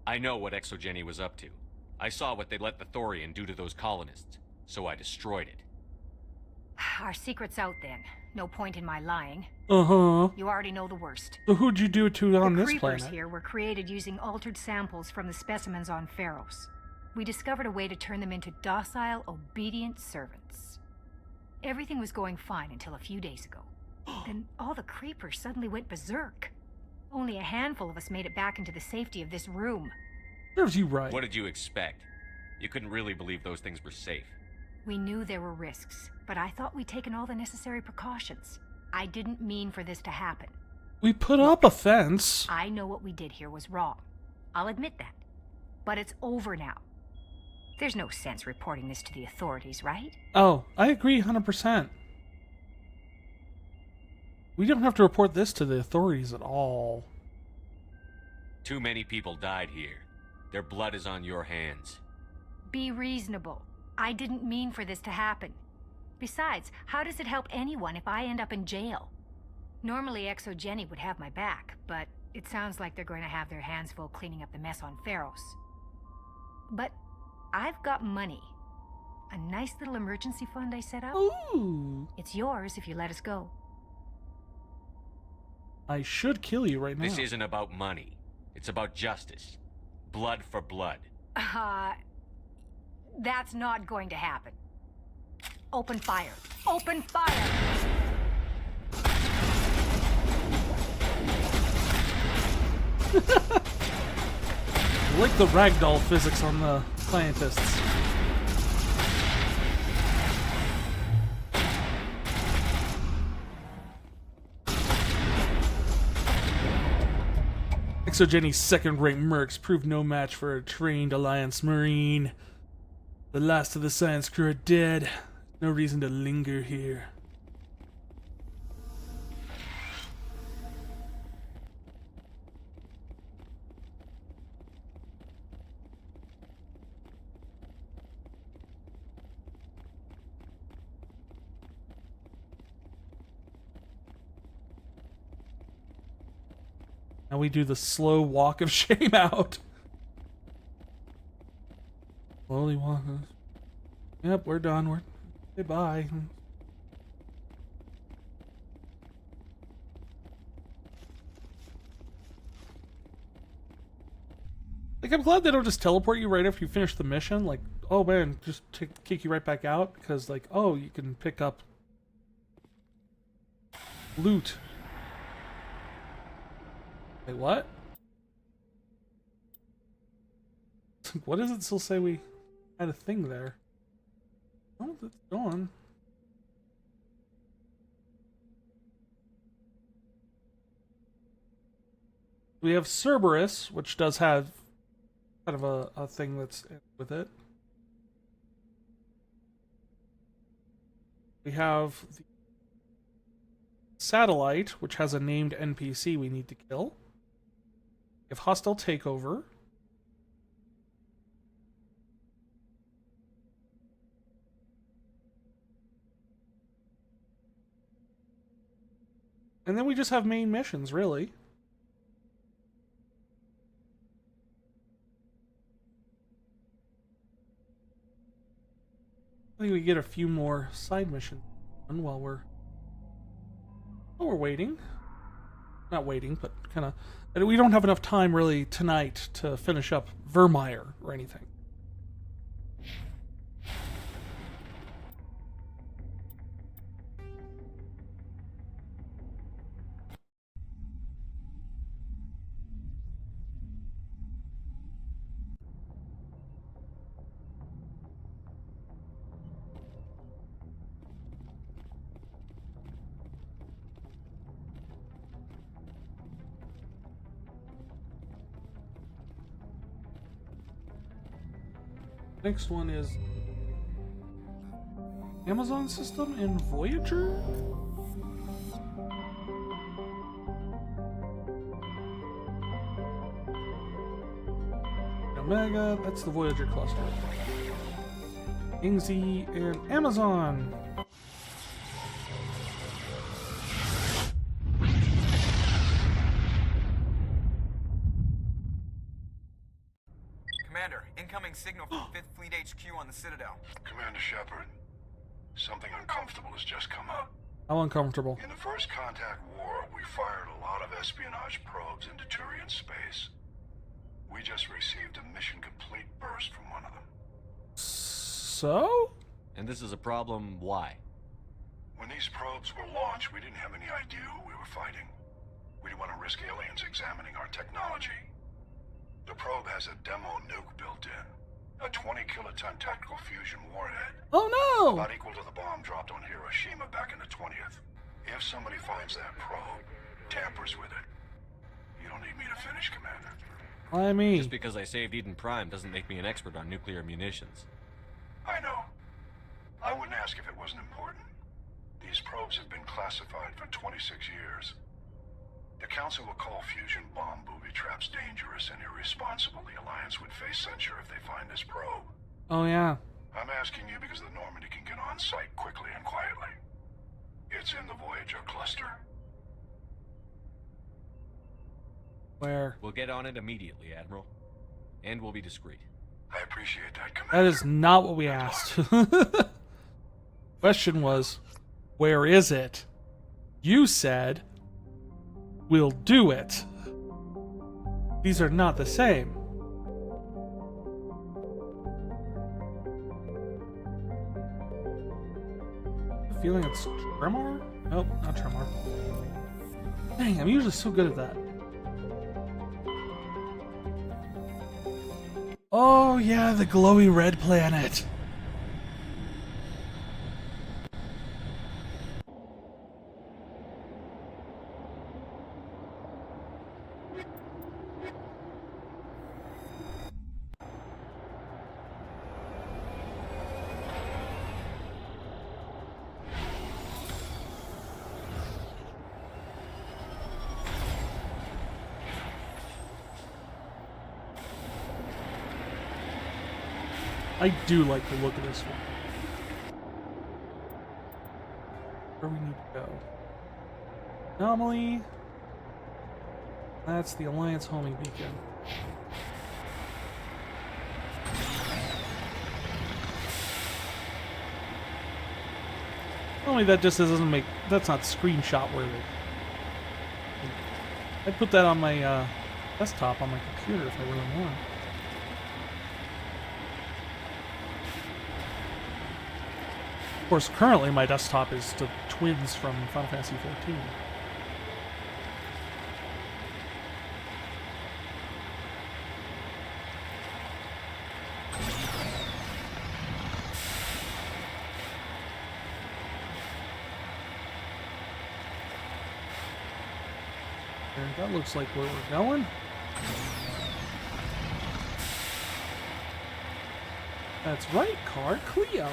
I know what Exogeny was up to. I saw what they let the Thorian do to those colonists, so I destroyed it. Our secret's out then. No point in my lying. Uh-huh. You already know the worst. So who'd you do it to on The this creepers planet? here were created using altered samples from the specimens on Pharos. We discovered a way to turn them into docile, obedient servants. Everything was going fine until a few days ago. Then all the creepers suddenly went berserk. Only a handful of us made it back into the safety of this room. Serves you right. What did you expect? You couldn't really believe those things were safe. We knew there were risks, but I thought we'd taken all the necessary precautions. I didn't mean for this to happen. We put up a fence. I know what we did here was wrong. I'll admit that. But it's over now. There's no sense reporting this to the authorities, right? Oh, I agree 100%. We don't have to report this to the authorities at all. Too many people died here. Their blood is on your hands. Be reasonable. I didn't mean for this to happen. Besides, how does it help anyone if I end up in jail? Normally, Exogeny would have my back, but it sounds like they're going to have their hands full cleaning up the mess on Pharos. But I've got money. A nice little emergency fund I set up. Ooh. It's yours if you let us go. I should kill you right now. This isn't about money. It's about justice. Blood for blood. That's not going to happen. Open fire. Open fire! Like the ragdoll physics on the scientists. Exogeny's second-rate mercs proved no match for a trained Alliance Marine. The last of the science crew are dead. No reason to linger here. Now we do the slow walk of shame out. Slowly walk. Yep, we're done. We're goodbye. Like, I'm glad they don't just teleport you right after you finish the mission. Like, oh man, just kick you right back out because, like, oh, you can pick up loot. Wait, what? What does it still say we had a thing there? Oh, it's gone. We have Cerberus, which does have kind of a thing that's with it. We have the Satellite, which has a named NPC we need to kill. We have Hostile Takeover. And then we just have main missions, really. I think we get a few more side missions done while we're waiting. Not waiting, but kind of... We don't have enough time, really, tonight to finish up Vermeer or anything. Next one is Amazon system and Voyager? Omega, that's the Voyager cluster. Ingzi and Amazon. Commander, incoming signal from 5th Fleet HQ on the Citadel. Commander Shepard, something uncomfortable has just come up. How uncomfortable? In the First Contact War, we fired a lot of espionage probes into Turian space. We just received a mission complete burst from one of them. So? And this is a problem, why? When these probes were launched, we didn't have any idea who we were fighting. We didn't want to risk aliens examining our technology. The probe has a demo nuke built in. A 20-kiloton tactical fusion warhead. Oh no! About equal to the bomb dropped on Hiroshima back in the 20th. If somebody finds that probe, tampers with it, you don't need me to finish, Commander. I mean... Just because I saved Eden Prime doesn't make me an expert on nuclear munitions. I know. I wouldn't ask if it wasn't important. These probes have been classified for 26 years. The Council will call fusion bomb booby traps dangerous and irresponsible. The Alliance would face censure if they find this probe. Oh yeah. I'm asking you because the Normandy can get on on site quickly and quietly. It's in the Voyager cluster. Where? We'll get on it immediately, Admiral. And we'll be discreet. I appreciate that, Commander. That is not what we asked. Question was, where is it? You said, we'll do it. These are not the same. I have a feeling it's Tremor? Nope, not Tremor. Dang, I'm usually so good at that. Oh yeah, the glowy red planet. I do like the look of this one. Where we need to go? Anomaly. That's the Alliance homing beacon. Only that just doesn't make. That's not screenshot worthy. I'd put that on my desktop on my computer if I really want. Of course, currently my desktop is the twins from Final Fantasy XIV. And that looks like where we're going. That's right, car Cleo.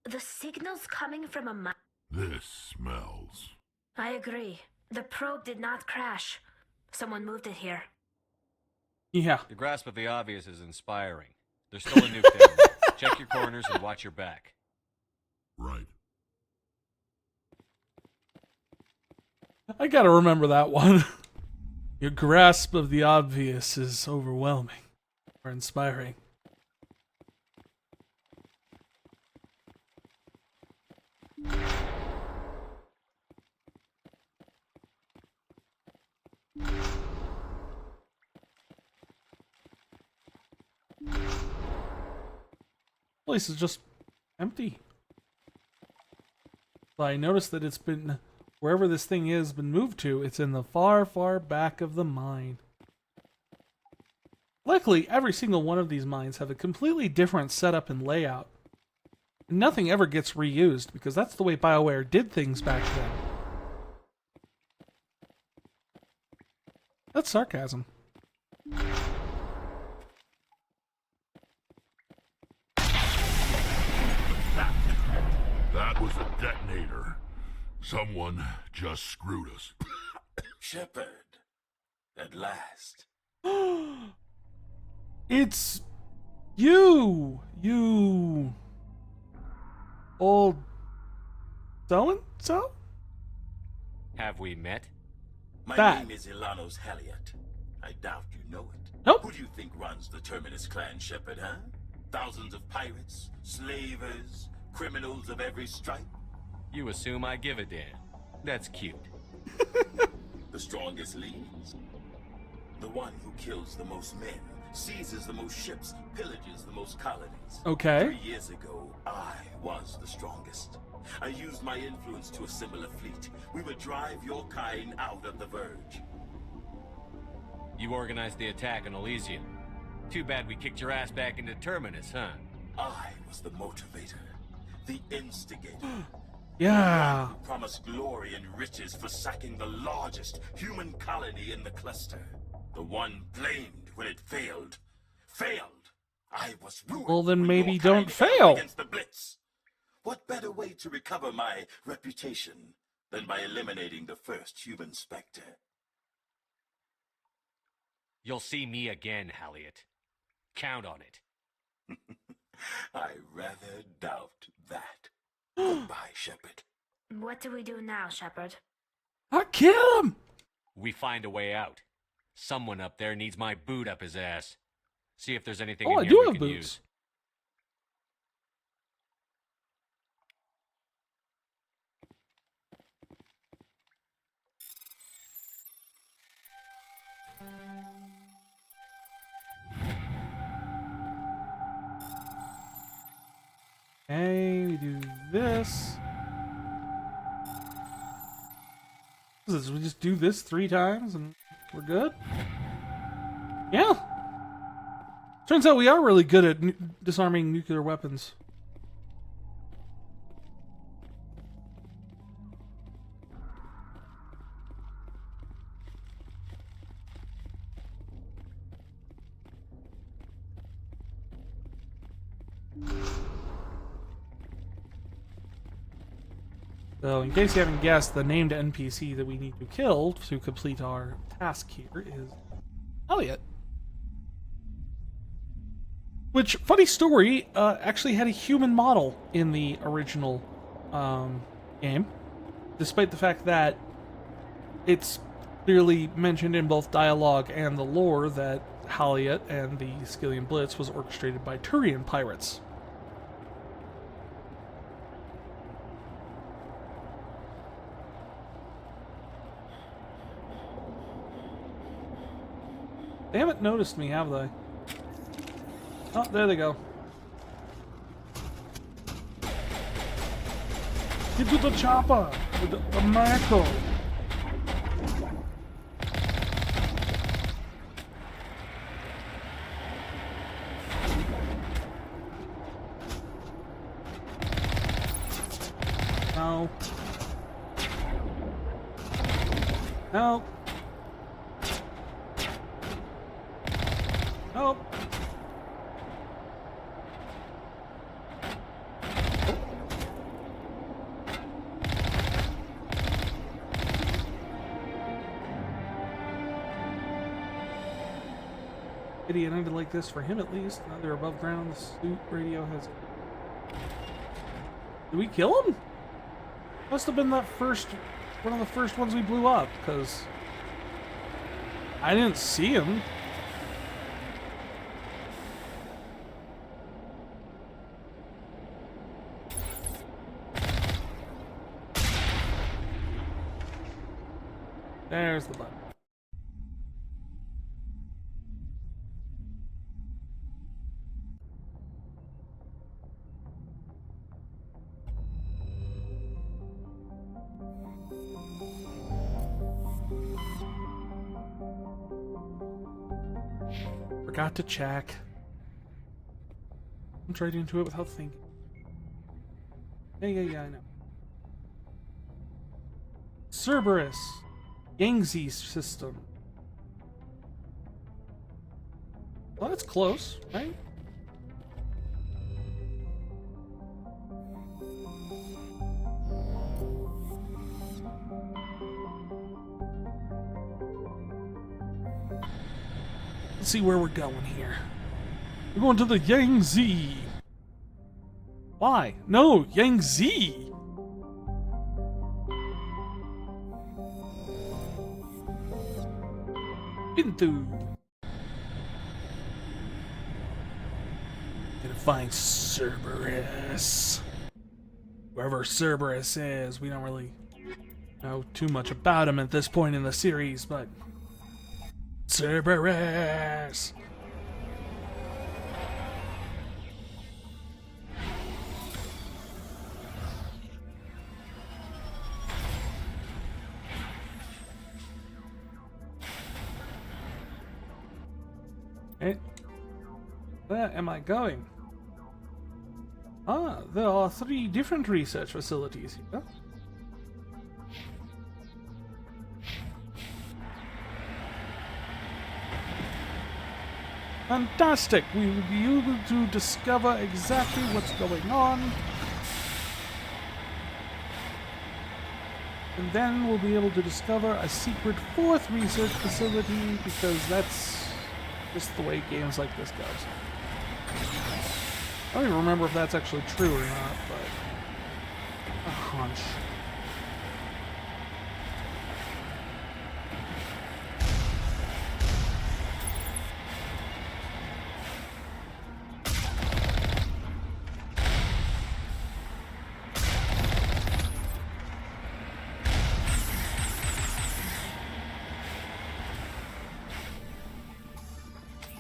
The signal's coming from a mine. This smells. I agree. The probe did not crash. Someone moved it here. Yeah. The grasp of the obvious is inspiring. There's still a nuke down there. Check your corners and watch your back. Right. I gotta remember that one. Your grasp of the obvious is overwhelming or inspiring. Place is just empty. But I noticed that it's been, wherever this thing is been moved to, it's in the far, far back of the mine. Luckily, every single one of these mines have a completely different setup and layout. And nothing ever gets reused, because that's the way BioWare did things back then. That's sarcasm. That was a detonator. Someone just screwed us. Shepard, at last. It's you! You... old... so-and-so? Have we met? My That. name is Ilanos Halliot. I doubt you know it. Nope. Who do you think runs the Terminus clan, Shepard, huh? Thousands of pirates, slavers, criminals of every stripe? You assume I give a damn. That's cute. The strongest leads. The one who kills the most men, seizes the most ships, pillages the most colonies. Okay. 3 years ago, I was the strongest. I used my influence to assemble a fleet. We would drive your kind out of the Verge. You organized the attack on Elysium. Too bad we kicked your ass back into Terminus, huh? I was the motivator, the instigator. Yeah. Who promised glory and riches for sacking the largest human colony in the cluster. The one blamed when it failed. Failed. I was ruined. Well, then when maybe your don't kind fell fail. Against the Blitz. What better way to recover my reputation than by eliminating the first human specter. You'll see me again, Halliot. Count on it. I rather doubt that. Goodbye, Shepard. What do we do now, Shepard? I kill him! We find a way out. Someone up there needs my boot up his ass. See if there's anything Oh, in I here do we have can boots. use. Okay, we do this. What is this? We just do this 3 times and we're good? Yeah. Turns out we are really good at disarming nuclear weapons. So, in case you haven't guessed, the named NPC that we need to kill to complete our task here is Elliot. Which, funny story, actually had a human model in the original game, despite the fact that it's clearly mentioned in both dialogue and the lore that Halliot and the Skillian Blitz was orchestrated by Turian pirates. They haven't noticed me, have they? Oh, there they go. Get to the chopper with the mackerel. No. No. Nope. Idiot ended like this for him at least. Now they're above ground. The suit radio has. Did we kill him? Must have been that first, one of the first ones we blew up, because I didn't see him. There's the button. Forgot to check. I'm right into it without thinking. Yeah, I know. Cerberus. Yangtze system. Well, that's close, right? Let's see where we're going here. We're going to the Yangtze. Why? No, Yangtze. Into. Gonna find Cerberus. Wherever Cerberus is, we don't really know too much about him at this point in the series, but Cerberus. Okay. Where am I going? Ah, there are 3 different research facilities here. Fantastic! We will be able to discover exactly what's going on. And then we'll be able to discover a secret 4th research facility, because that's just the way games like this goes. I don't even remember if that's actually true or not, but a hunch.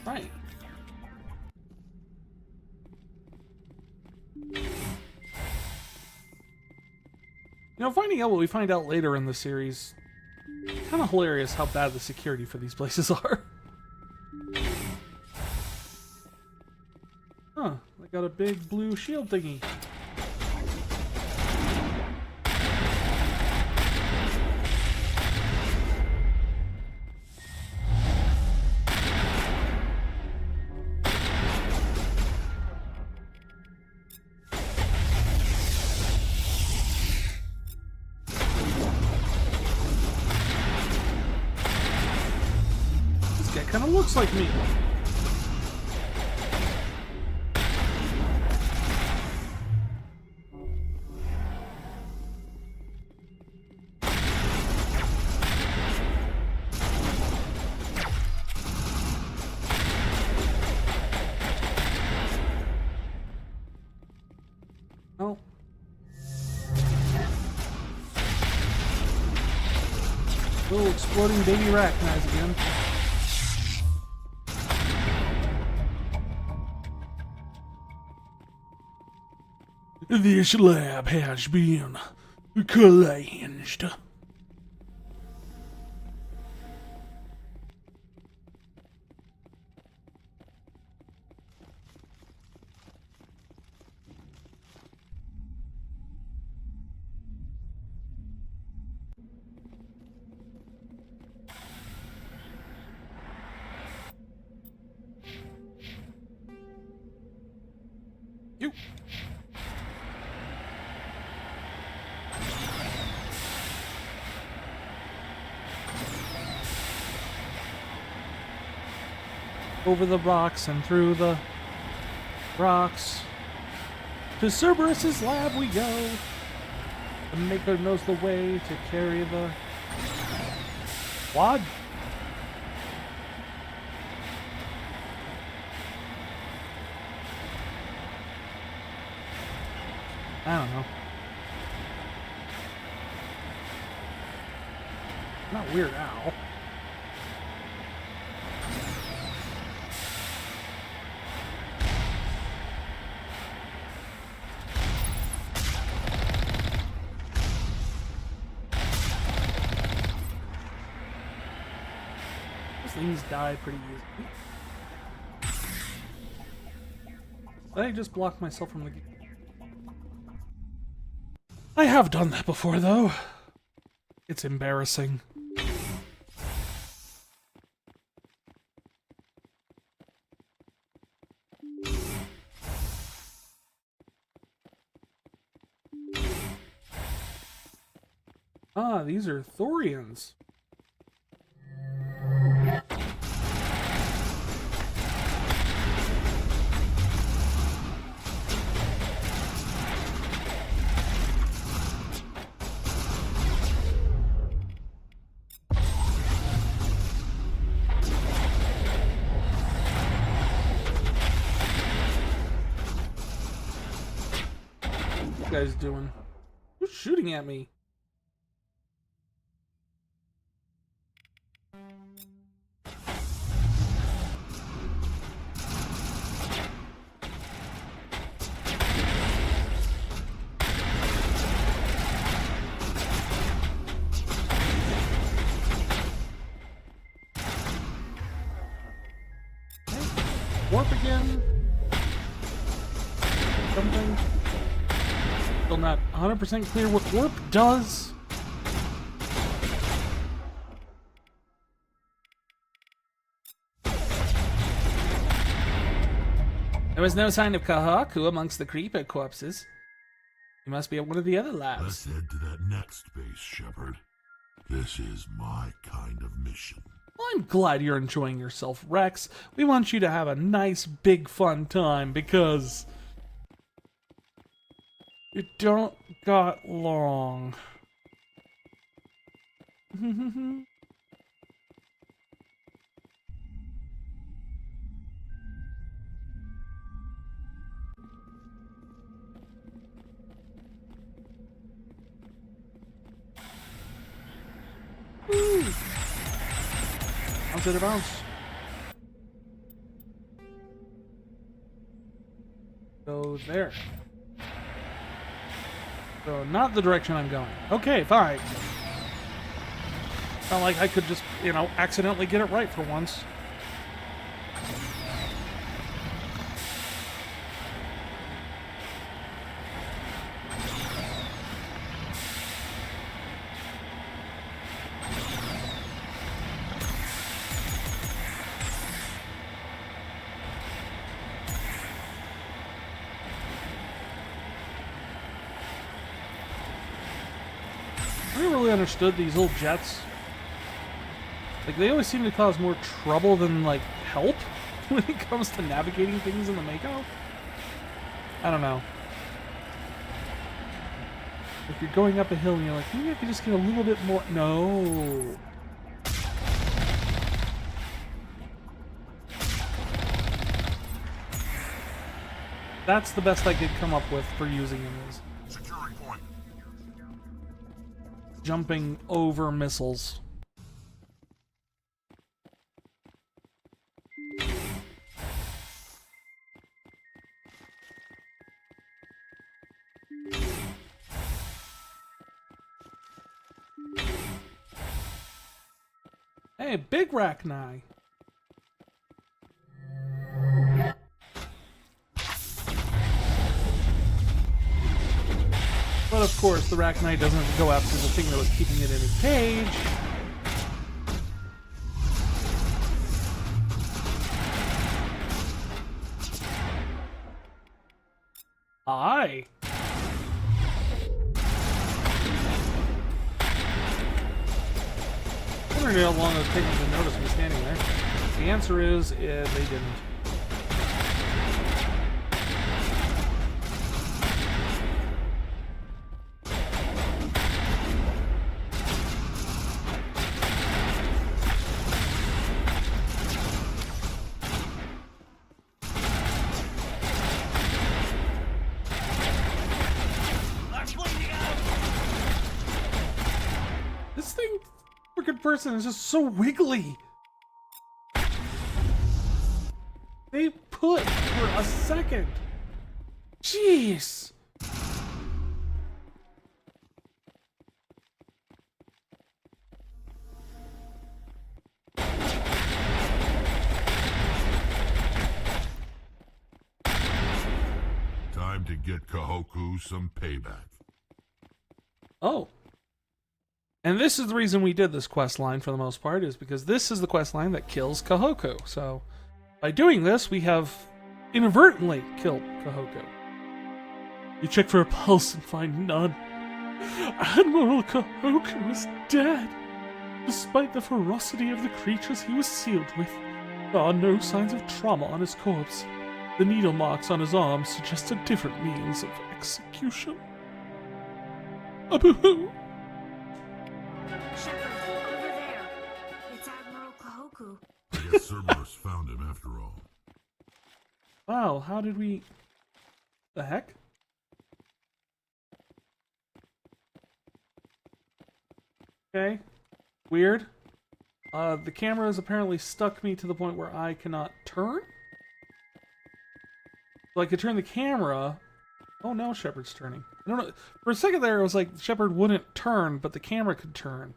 Right. You know, finding out what we find out later in the series, kind of hilarious how bad the security for these places are. Huh, I got a big blue shield thingy. Kind of looks like me. Oh. Little exploding baby arachnids again. This lab has been cleansed. You. Over the rocks and through the rocks. To Cerberus's lab we go. The Maker knows the way to carry the quad. I don't know. Not Weird Al. Things die pretty easily. Did I just block myself from the game? I have done that before, though. It's embarrassing. Ah, these are Thorians. What are you guys doing? Who's shooting at me? Warp again. Something. Still not 100% clear what warp does. There was no sign of Kahaku amongst the creeper corpses. You must be at one of the other labs. Let's head to that next base, Shepard. This is my kind of mission. Well, I'm glad you're enjoying yourself, Rex. We want you to have a nice, big, fun time because you don't got long. Woo! Bounce it a bounce. Go there. So not the direction I'm going. Okay, fine. Not like I could just, you know, accidentally get it right for once. I never really understood these little jets. Like, they always seem to cause more trouble than, like, help when it comes to navigating things in the Mako. I don't know. If you're going up a hill and you're like, maybe I could just get a little bit more... No. That's the best I could come up with for using him is Securing point. jumping over missiles. Hey, big Rachni. But of course, the Rachni doesn't go after the thing that was keeping it in its cage. Hi. I wonder how long it was taking to notice me standing there. The answer is, they didn't. This thing, freaking person, is just so wiggly. They put for a second. Jeez. Time to get Kahoku some payback. Oh. And this is the reason we did this quest line for the most part, is because this is the quest line that kills Kahoku. So, by doing this, we have inadvertently killed Kahoku. You check for a pulse and find none. Admiral Kahoku is dead. Despite the ferocity of the creatures he was sealed with, there are no signs of trauma on his corpse. The needle marks on his arms suggest a different means of execution. Abuhu! Shepard, over there. It's Admiral Kahoku. I guess Cerberus found him after all. Wow, how did we... The heck? Okay. Weird. The camera has apparently stuck me to the point where I cannot turn? So I could turn the camera... Oh, now Shepard's turning. I don't know. For a second there, it was like Shepard wouldn't turn, but the camera could turn.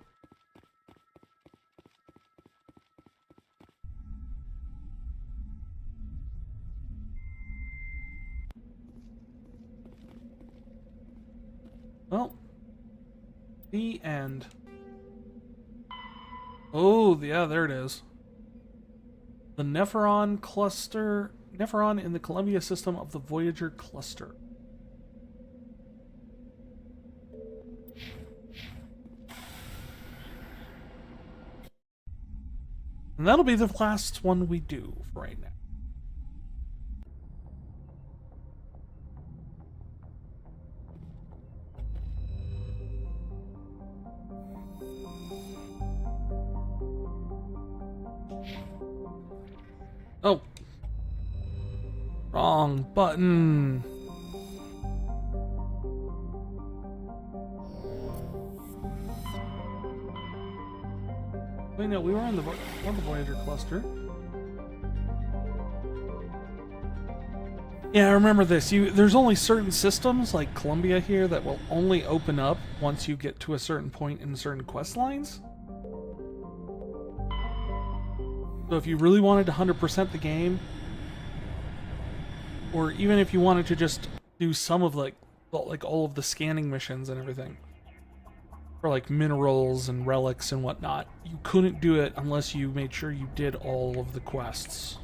Well, the end. Oh, yeah, there it is. The Nephron cluster... Nephron in the Columbia system of the Voyager cluster. And that'll be the last one we do for right now. Oh. Wrong button. Wait, no, we were on the Voyager cluster. Yeah, I remember this. There's only certain systems, like Columbia here, that will only open up once you get to a certain point in certain quest lines. So if you really wanted to 100% the game, or even if you wanted to just do some of like all of the scanning missions and everything, for like minerals and relics and whatnot, you couldn't do it unless you made sure you did all of the quests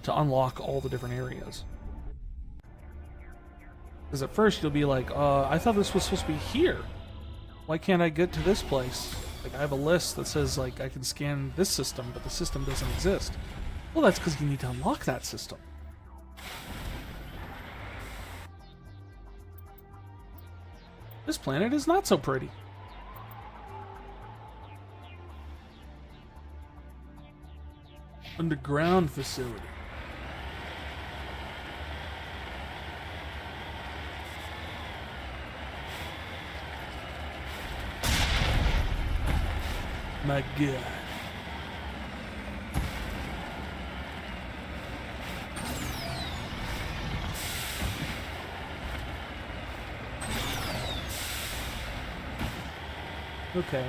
to unlock all the different areas. Because at first you'll be like, I thought this was supposed to be here. Why can't I get to this place? Like, I have a list that says, like, I can scan this system, but the system doesn't exist. Well, that's because you need to unlock that system. This planet is not so pretty. Underground facility. My God. Okay,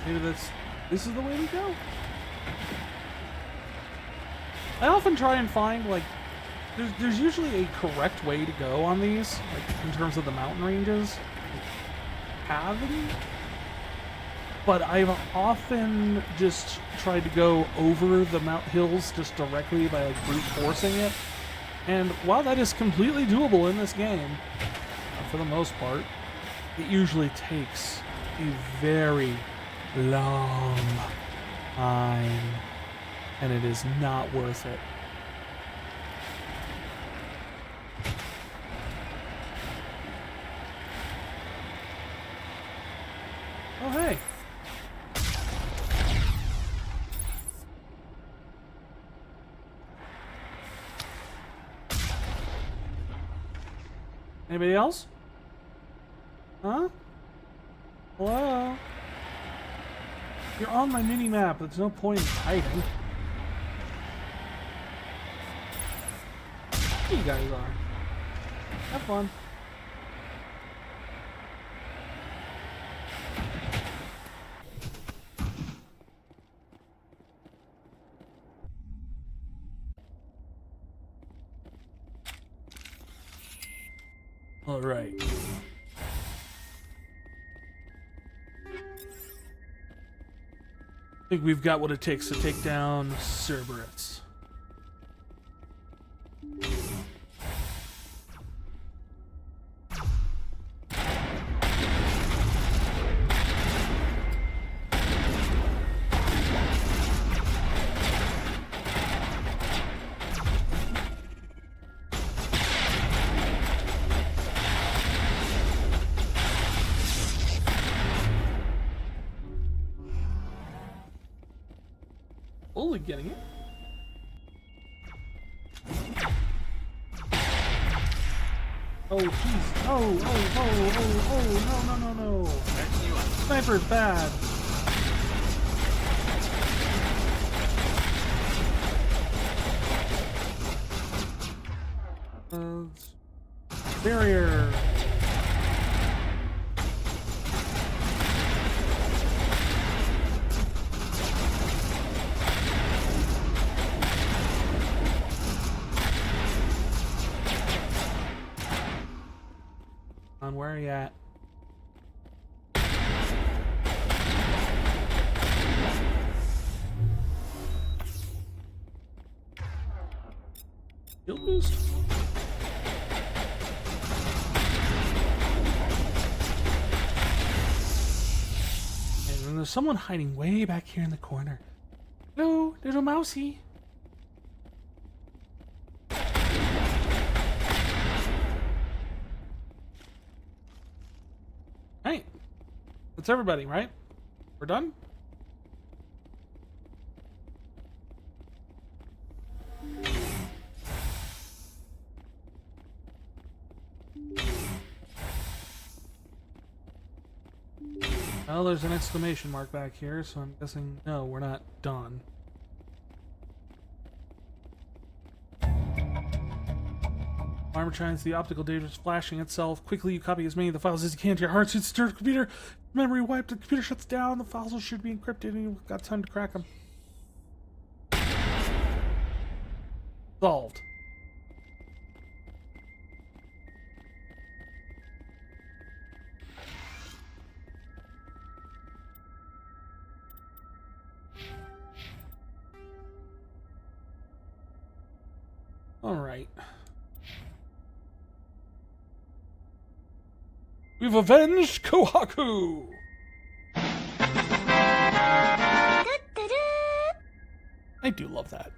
maybe this is the way to go. I often try and find, like, there's usually a correct way to go on these, like, in terms of the mountain ranges. Pathing? But I've often just tried to go over the hills just directly by, like, brute forcing it. And while that is completely doable in this game, for the most part, it usually takes a very long time, and it is not worth it. Oh, hey. Anybody else? Huh? Hello? You're on my mini-map. There's no point in hiding. You guys are. Have fun. All right. I think we've got what it takes to take down Cerberus. Only getting it. Oh jeez. Oh, no. Sniper's bad. Barrier. Where are you at? Shield boost? And then there's someone hiding way back here in the corner. Hello, little mousey. Alright. That's everybody, right? We're done? Well, there's an exclamation mark back here, so I'm guessing no, we're not done. Armor shines, the optical data is flashing itself. Quickly, you copy as many of the files as you can to your hard suit. Stir the computer. Memory wiped. The computer shuts down. The files should be encrypted, and you've got time to crack them. Solved. All right. We've avenged Kohaku! I do love that.